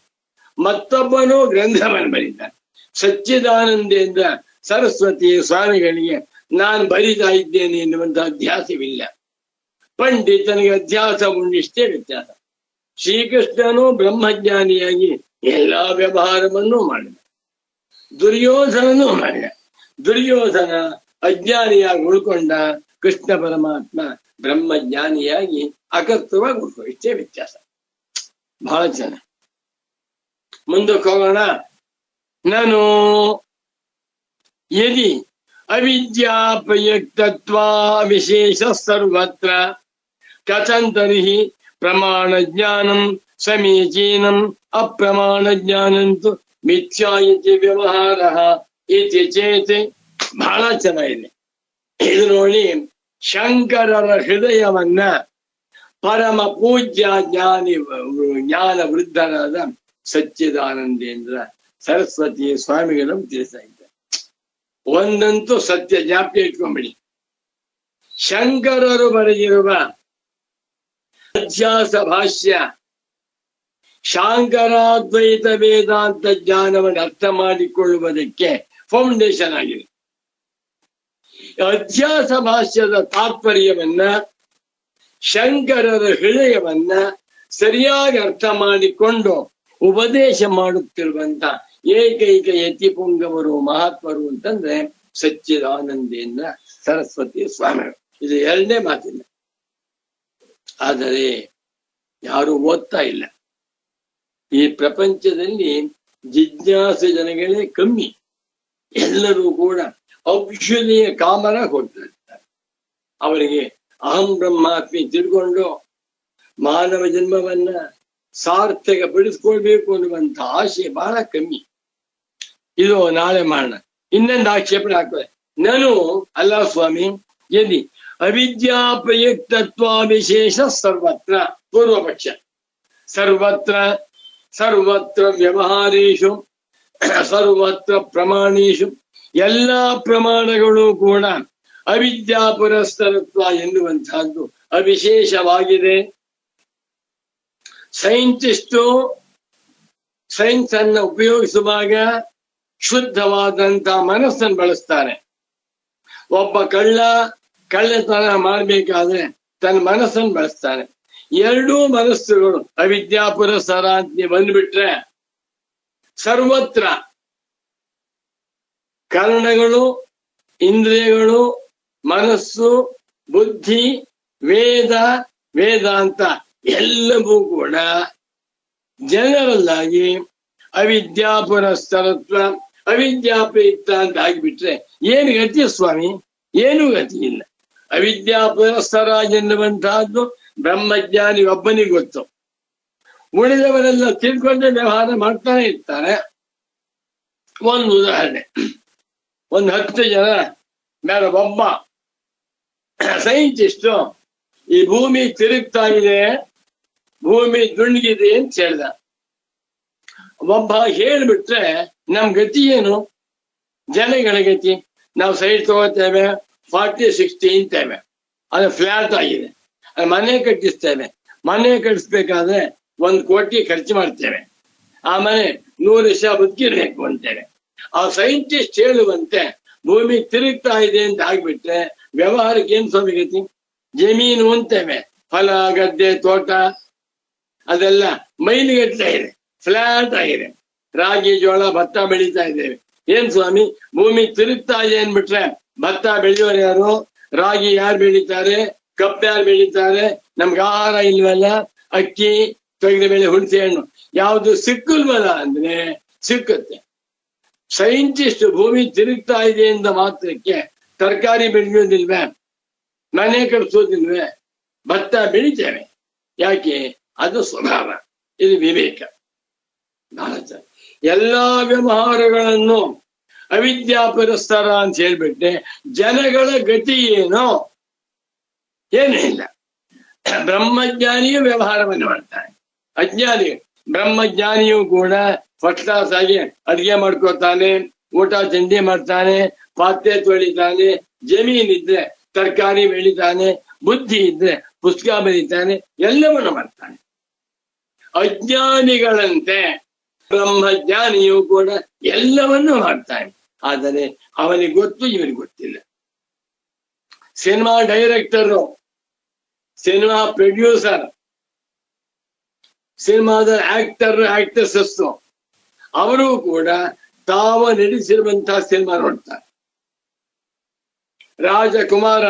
ಮತ್ತೊಬ್ಬನು ಗ್ರಂಥವನ್ನು ಬರೀತಾನೆ. ಸಚ್ಚಿದಾನಂದೇಂದ್ರ ಸರಸ್ವತಿ ಸ್ವಾಮಿಗಳಿಗೆ ನಾನು ಬರಿತಾ ಇದ್ದೇನೆ ಎನ್ನುವಂತ ಅಧ್ಯಾಸವಿಲ್ಲ. ಪಂಡಿತನಿಗೆ ಅಧ್ಯಾಸ ಉಂಡಿಷ್ಟೇ ವ್ಯತ್ಯಾಸ. ಶ್ರೀಕೃಷ್ಣನು ಬ್ರಹ್ಮಜ್ಞಾನಿಯಾಗಿ ಎಲ್ಲಾ ವ್ಯವಹಾರವನ್ನು ಮಾಡಿದ, ದುರ್ಯೋಧನನು ಮಾಡಿದ. ದುರ್ಯೋಧನ ಅಜ್ಞಾನಿಯಾಗಿ ಉಳ್ಕೊಂಡ, ಕೃಷ್ಣ ಪರಮಾತ್ಮ ಬ್ರಹ್ಮಜ್ಞಾನಿಯಾಗಿ ಅಕರ್ತವಾಗಿ ಉಳ್ಕೊ, ಇಷ್ಟೇ ವ್ಯತ್ಯಾಸ. ಬಹಳ ಚೆನ್ನಾಗಿ ಮುಂದಕ್ಕೆ ಹೋಗೋಣ. ನಾನು ಯದಿ ಅವಿದ್ಯಾಪಯುಕ್ತತ್ವ ವಿಶೇಷ ಸರ್ವತ್ರ ಕಥಂತರ್ಹಿ ಪ್ರಮಾಣ ಜ್ಞಾನಂ ಸಮೀಚೀನಂ ಅಪ್ರಮಾಣ ಜ್ಞಾನಂತು ಮಿಥ್ಯಾ ಇತಿ ವ್ಯವಹಾರ ಇತಿ ಚೇತ್. ಬಹಳ ಚೆನ್ನಾಗಿದೆ ಇದು ನೋಡಿ. ಶಂಕರರ ಹೃದಯವನ್ನ ಪರಮ ಪೂಜ್ಯ ಜ್ಞಾನ ವೃದ್ಧರಾದ ಸಚ್ಚಿದಾನಂದೇಂದ್ರ ಸರಸ್ವತಿ ಸ್ವಾಮಿಗಳನ್ನು ತಿಳಿಸ್ತಾ ಇದ್ದಾರೆ. ಒಂದಂತೂ ಸತ್ಯ ಜ್ಞಾಪಕ ಇಟ್ಕೊಂಡ್ಬಿಡಿ, ಶಂಕರರು ಬರೆದಿರುವ ಅಧ್ಯಾಸ ಭಾಷ್ಯ ಶಾಂಕರಾದ್ವೈತ ವೇದಾಂತ ಜ್ಞಾನವನ್ನು ಅರ್ಥ ಮಾಡಿಕೊಳ್ಳುವುದಕ್ಕೆ ಫೌಂಡೇಶನ್ ಆಗಿದೆ. ಅಧ್ಯಾಸ ಭಾಷ್ಯದ ತಾತ್ಪರ್ಯವನ್ನ, ಶಂಕರರ ಹೃದಯವನ್ನ ಸರಿಯಾಗಿ ಅರ್ಥ ಮಾಡಿಕೊಂಡು ಉಪದೇಶ ಮಾಡುತ್ತಿರುವಂತ ಏಕೈಕ ಯತಿಪುಂಗವರು ಮಹಾತ್ಮರು ಅಂತಂದ್ರೆ ಸಚ್ಚಿದಾನಂದೇಂದ್ರ ಸರಸ್ವತಿ ಸ್ವಾಮಿಗಳು. ಇದು ಎರಡನೇ ಮಾತಿಲ್ಲ. ಆದರೆ ಯಾರು ಓದ್ತಾ ಇಲ್ಲ. ಈ ಪ್ರಪಂಚದಲ್ಲಿ ಜಿಜ್ಞಾಸು ಜನಗಳೇ ಕಮ್ಮಿ. ಎಲ್ಲರೂ ಕೂಡ ಔಷಧಿಯ ಕಾಮರ ಹೋಗ್ತಾ ಇರ್ತಾರೆ. ಅವರಿಗೆ ಅಹಂ ಬ್ರಹ್ಮಾತ್ಮಿ ತಿಳ್ಕೊಂಡು ಮಾನವ ಜನ್ಮವನ್ನ ಸಾರ್ಥಕ ಪಡಿಸ್ಕೊಳ್ಬೇಕು ಅನ್ನುವಂತ ಆಶೆ ಬಹಳ ಕಮ್ಮಿ. ಇದು ನಾಳೆ ಮಾಡೋಣ. ಇನ್ನೊಂದು ಆಕ್ಷೇಪಣೆ ಆಗ್ತದೆ. ನಾನು ಅಲ್ಲ ಸ್ವಾಮಿ, ಯದಿ ಅವಿದ್ಯಾಪ್ರಯುಕ್ತತ್ವ ವಿಶೇಷ ಸರ್ವತ್ರ, ಪೂರ್ವ ಪಕ್ಷ, ಸರ್ವತ್ರ ವ್ಯವಹಾರೇಶು ಸರ್ವತ್ರ ಪ್ರಮಾಣೇಶು, ಎಲ್ಲಾ ಪ್ರಮಾಣಗಳು ಕೂಡ ಅವಿದ್ಯಾ ಪುರಸ್ತರತ್ವ ಎನ್ನುವಂತಹದ್ದು ಅವಿಶೇಷವಾಗಿದೆ. ಸೈನ್ಸ್ ಅನ್ನ ಉಪಯೋಗಿಸುವಾಗ ಶುದ್ಧವಾದಂತ ಮನಸ್ಸನ್ನು ಬಳಸ್ತಾನೆ. ಒಬ್ಬ ಕಳ್ಳತನ ಮಾಡ್ಬೇಕಾದ್ರೆ ತನ್ನ ಮನಸ್ಸನ್ನು ಬಳಸ್ತಾನೆ. ಎರಡೂ ಮನಸ್ಸುಗಳು ಅವಿದ್ಯಾ ಪುರಸ್ಸರ ಅಂತ ಬಂದ್ಬಿಟ್ರೆ ಸರ್ವತ್ರ ಕರ್ಣಗಳು, ಇಂದ್ರಿಯಗಳು, ಮನಸ್ಸು, ಬುದ್ಧಿ, ವೇದಾಂತ ಎಲ್ಲವೂ ಕೂಡ ಜನರಲ್ ಆಗಿ ಅವಿದ್ಯಾ ಪುರಸ್ತರತ್ವ ಅವಿದ್ಯಾಪಯುಕ್ತ ಅಂತ ಆಗಿಬಿಟ್ರೆ ಏನು ಗತಿ ಸ್ವಾಮಿ? ಏನೂ ಗತಿ ಇಲ್ಲ. ಅವಿದ್ಯಾ ಪುರಸ್ತರ ಎನ್ನುವಂತಹದ್ದು ಬ್ರಹ್ಮಜ್ಞಾನಿ ಒಬ್ಬನಿಗೆ ಗೊತ್ತು. ಉಳಿದವರೆಲ್ಲ ತಿಳ್ಕೊಂಡೆ ವ್ಯವಹಾರ ಮಾಡ್ತಾನೆ ಇರ್ತಾರೆ. ಒಂದು ಉದಾಹರಣೆ, 10 ಜನ ಮೇಲೆ ಒಬ್ಬ ಸೈಂಟಿಸ್ಟು ಈ ಭೂಮಿ ತಿರುಗ್ತಾ ಇದೆ, ಭೂಮಿ ದುಂಡಗಿದೆ ಅಂತ ಹೇಳ್ದ. ಒಬ್ಬ ಹೇಳ್ಬಿಟ್ರೆ ನಮ್ ಗತಿ ಏನು? ಜನಗಳ ಗತಿ, ನಾವು ಸೈಟ್ ತಗೋತೇವೆ 40-60 ಅಂತೇವೆ, ಅದು ಫ್ಲಾಟ್ ಆಗಿದೆ, ಅದು ಮನೆ ಕಟ್ಟಿಸ್ತೇವೆ. ಮನೆ ಕಟ್ಟಿಸ್ಬೇಕಾದ್ರೆ 1 ಕೋಟಿ ಖರ್ಚು ಮಾಡ್ತೇವೆ, ಆ ಮನೆ 100 ವರ್ಷ ಬದುಕಿರ್ಬೇಕು ಅಂತೇವೆ. ಆ ಸೈಂಟಿಸ್ಟ್ ಹೇಳುವಂತೆ ಭೂಮಿ ತಿರುಗ್ತಾ ಇದೆ ಅಂತ ಆಗ್ಬಿಟ್ರೆ ವ್ಯವಹಾರಕ್ಕೆ ಏನ್ ಸ್ವಾಮಿ ಗತಿ? ಜಮೀನು ಅಂತೇವೆ, ಹೊಲ ಗದ್ದೆ ತೋಟ ಅದೆಲ್ಲ ಮೈಲಿಗಟ್ಟಲೆ ಇದೆ, ಫ್ಲಾಟ್ ಆಗಿದೆ. ರಾಗಿ ಜೋಳ ಭತ್ತ ಬೆಳೀತಾ ಇದ್ದೇವೆ. ಏನ್ ಸ್ವಾಮಿ ಭೂಮಿ ತಿರುಗ್ತಾ ಇದೆ ಅಂದ್ಬಿಟ್ರೆ ಭತ್ತ ಬೆಳೆಯೋರು ಯಾರು? ರಾಗಿ ಯಾರು ಬೆಳೀತಾರೆ? ಕಪ್ಪು ಯಾರು ಬೆಳೀತಾರೆ? ನಮ್ಗೆ ಆಹಾರ ಇಲ್ವಲ್ಲ, ಅಕ್ಕಿ, ತೊಗರಿ ಬೇಳೆ, ಹುಣಸೆ ಹಣ್ಣು ಯಾವ್ದು ಸಿಕ್ಕಲ್ವಲ್ಲ ಅಂದ್ರೆ ಸಿಕ್ಕುತ್ತೆ. ಸೈಂಟಿಸ್ಟ್ ಭೂಮಿ ತಿರುಗ್ತಾ ಇದೆ ಎಂದ ಮಾತ್ರಕ್ಕೆ ತರಕಾರಿ ಬೆಳೆಯೋದಿಲ್ವೇ? ಮನೆ ಕಟ್ಸೋದಿಲ್ವೇ? ಭತ್ತ ಬೆಳಿತೇವೆ. ಯಾಕೆ? ಅದು ಸ್ವಭಾವ, ಇದು ವಿವೇಕ. ಎಲ್ಲಾ ವ್ಯವಹಾರಗಳನ್ನು ಅವಿದ್ಯಾಪುರಸ್ತರ ಅಂತ ಹೇಳ್ಬಿಟ್ಟೆ ಜನಗಳ ಗತಿ ಏನೋ ಏನೂ ಇಲ್ಲ. ಬ್ರಹ್ಮಜ್ಞಾನಿಯು ವ್ಯವಹಾರವನ್ನು ಮಾಡ್ತಾನೆ, ಅಜ್ಞಾನಿ ಬ್ರಹ್ಮಜ್ಞಾನಿಯು ಕೂಡ ಫಸ್ಟ್ ಕ್ಲಾಸ್ ಆಗಿ ಅಡಿಗೆ ಮಾಡ್ಕೋತಾನೆ, ಊಟ ತಿಂಡಿ ಮಾಡ್ತಾನೆ, ಪಾತ್ರೆ ತೊಳಿತಾನೆ, ಜಮೀನಿದ್ರೆ ತರಕಾರಿ ಬೆಳಿತಾನೆ, ಬುದ್ಧಿ ಇದ್ರೆ ಪುಸ್ತಕ ಬರೀತಾನೆ, ಎಲ್ಲವನ್ನು ಮಾಡ್ತಾನೆ. ಅಜ್ಞಾನಿಗಳಂತೆ ಬ್ರಹ್ಮಜ್ಞಾನಿಯು ಕೂಡ ಎಲ್ಲವನ್ನೂ ಮಾಡ್ತಾನೆ. ಆದರೆ ಅವನಿಗೆ ಗೊತ್ತು, ಇವನಿಗೆ ಗೊತ್ತಿಲ್ಲ. ಸಿನಿಮಾ ಡೈರೆಕ್ಟರು, ಸಿನಿಮಾ ಪ್ರೊಡ್ಯೂಸರ್, ಸಿನಿಮಾದ ಆಕ್ಟರ್ಸಸ್ ಅವರು ಕೂಡ ತಾವು ನಡೆಸಿರುವಂತಹ ಸಿನಿಮಾ ನೋಡ್ತಾರೆ. ರಾಜಕುಮಾರ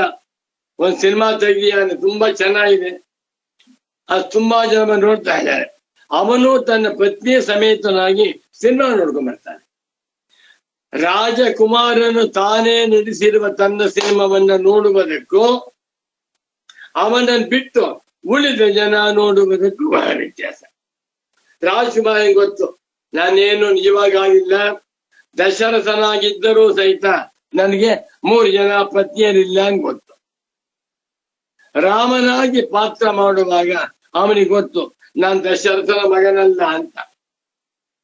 ಒಂದ್ ಸಿನಿಮಾ ತೆಗಿಯಾನೆ, ತುಂಬಾ ಚೆನ್ನಾಗಿದೆ, ಅದು ತುಂಬಾ ಜನ ನೋಡ್ತಾ ಇದ್ದಾರೆ. ಅವನು ತನ್ನ ಪತ್ನಿಯ ಸಮೇತನಾಗಿ ಸಿನಿಮಾ ನೋಡ್ಕೊಂಡ್ ಬರ್ತಾನೆ. ರಾಜಕುಮಾರನು ತಾನೇ ನಡೆಸಿರುವ ತನ್ನ ಸಿನಿಮಾವನ್ನ ನೋಡುವುದಕ್ಕೂ ಅವನನ್ನು ಬಿಟ್ಟು ಉಳಿದ ಜನ ನೋಡುವುದಕ್ಕೂ ಬಹಳ ವ್ಯತ್ಯಾಸ. ರಾಜಕುಮಾರಿಗೆ ಗೊತ್ತು, ನಾನೇನು ನಿಜವಾಗಿಲ್ಲ, ದಶರಥನಾಗಿದ್ದರೂ ಸಹಿತ ನನಗೆ 3 ಜನ ಪತ್ನಿಯರಿಲ್ಲ ಅಂತ ಗೊತ್ತು. ರಾಮನಾಗಿ ಪಾತ್ರ ಮಾಡುವಾಗ ಅವನಿಗೆ ಗೊತ್ತು, ನಾನು ದಶರಥನ ಮಗನಲ್ಲ ಅಂತ.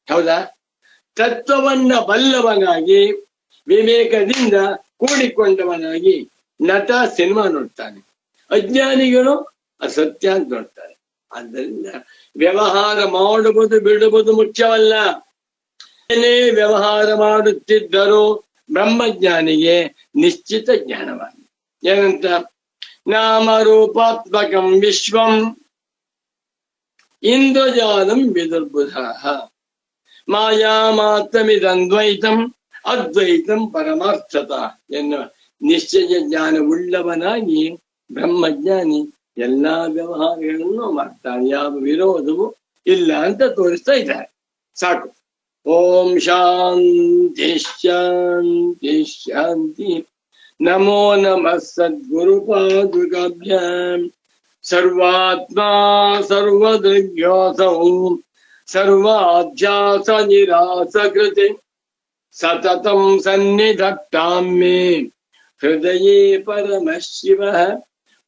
ಹೌದಾ? ತತ್ವವನ್ನ ಬಲ್ಲವನಾಗಿ ವಿವೇಕದಿಂದ ಕೂಡಿಕೊಂಡವನಾಗಿ ನಟ ಸಿನಿಮಾ ನೋಡ್ತಾನೆ, ಅಜ್ಞಾನಿಗಳು ಅಸತ್ಯ ಅಂತ ನೋಡ್ತಾರೆ. ಆದ್ದರಿಂದ ವ್ಯವಹಾರ ಮಾಡುವುದು ಬಿಡುವುದು ಮುಖ್ಯವಲ್ಲ. ಏನೇ ವ್ಯವಹಾರ ಮಾಡುತ್ತಿದ್ದರೂ ಬ್ರಹ್ಮಜ್ಞಾನಿಗೆ ನಿಶ್ಚಿತ ಜ್ಞಾನವಾಗಿದೆ. ಏನಂತ? ನಾಮರೂಪಾತ್ಮಕಂ ವಿಶ್ವಂ ಇಂದ್ರಜಾಲಂ ವಿದುರ್ಬುಧ ಮಾಯಾಮಾತ್ರಮಿದದ್ವೈತಂ ಅದ್ವೈತಂ ಪರಮಾರ್ಥತ ಎನ್ನುವ ನಿಶ್ಚಯ ಜ್ಞಾನವುಳ್ಳವನಾಗಿ ಬ್ರಹ್ಮಜ್ಞಾನಿ ಎಲ್ಲಾ ವ್ಯವಹಾರಗಳನ್ನು ಮಾಡ್ತಾನೆ, ಯಾವ ವಿರೋಧವೂ ಇಲ್ಲ ಅಂತ ತೋರಿಸ್ತಾ ಇದ್ದಾರೆ. ಸಾಕು. ಓಂ ಶಾಂತಿ ಶಾಂತಿ ಶಾಂತಿ. ನಮೋ ನಮಃ ಸದ್ಗುರುಪಾದುಕಾಭ್ಯಾಂ. ಸರ್ವಾತ್ಮಾ ಸರ್ವದೃಗ್ಯೋಸೌ ಸರ್ವಾಧ್ಯಾಸ ನಿರಾಸಕೃತೆ ಸತತಂ ಸನ್ನಿಧತ್ತಾಂ ಮೇ ಹೃದಯೇ ಪರಮಶಿವಃ.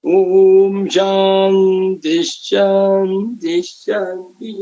ಓಂ ಶಾಂತಿ ಶಾಂತಿ ಶಾಂತಿ.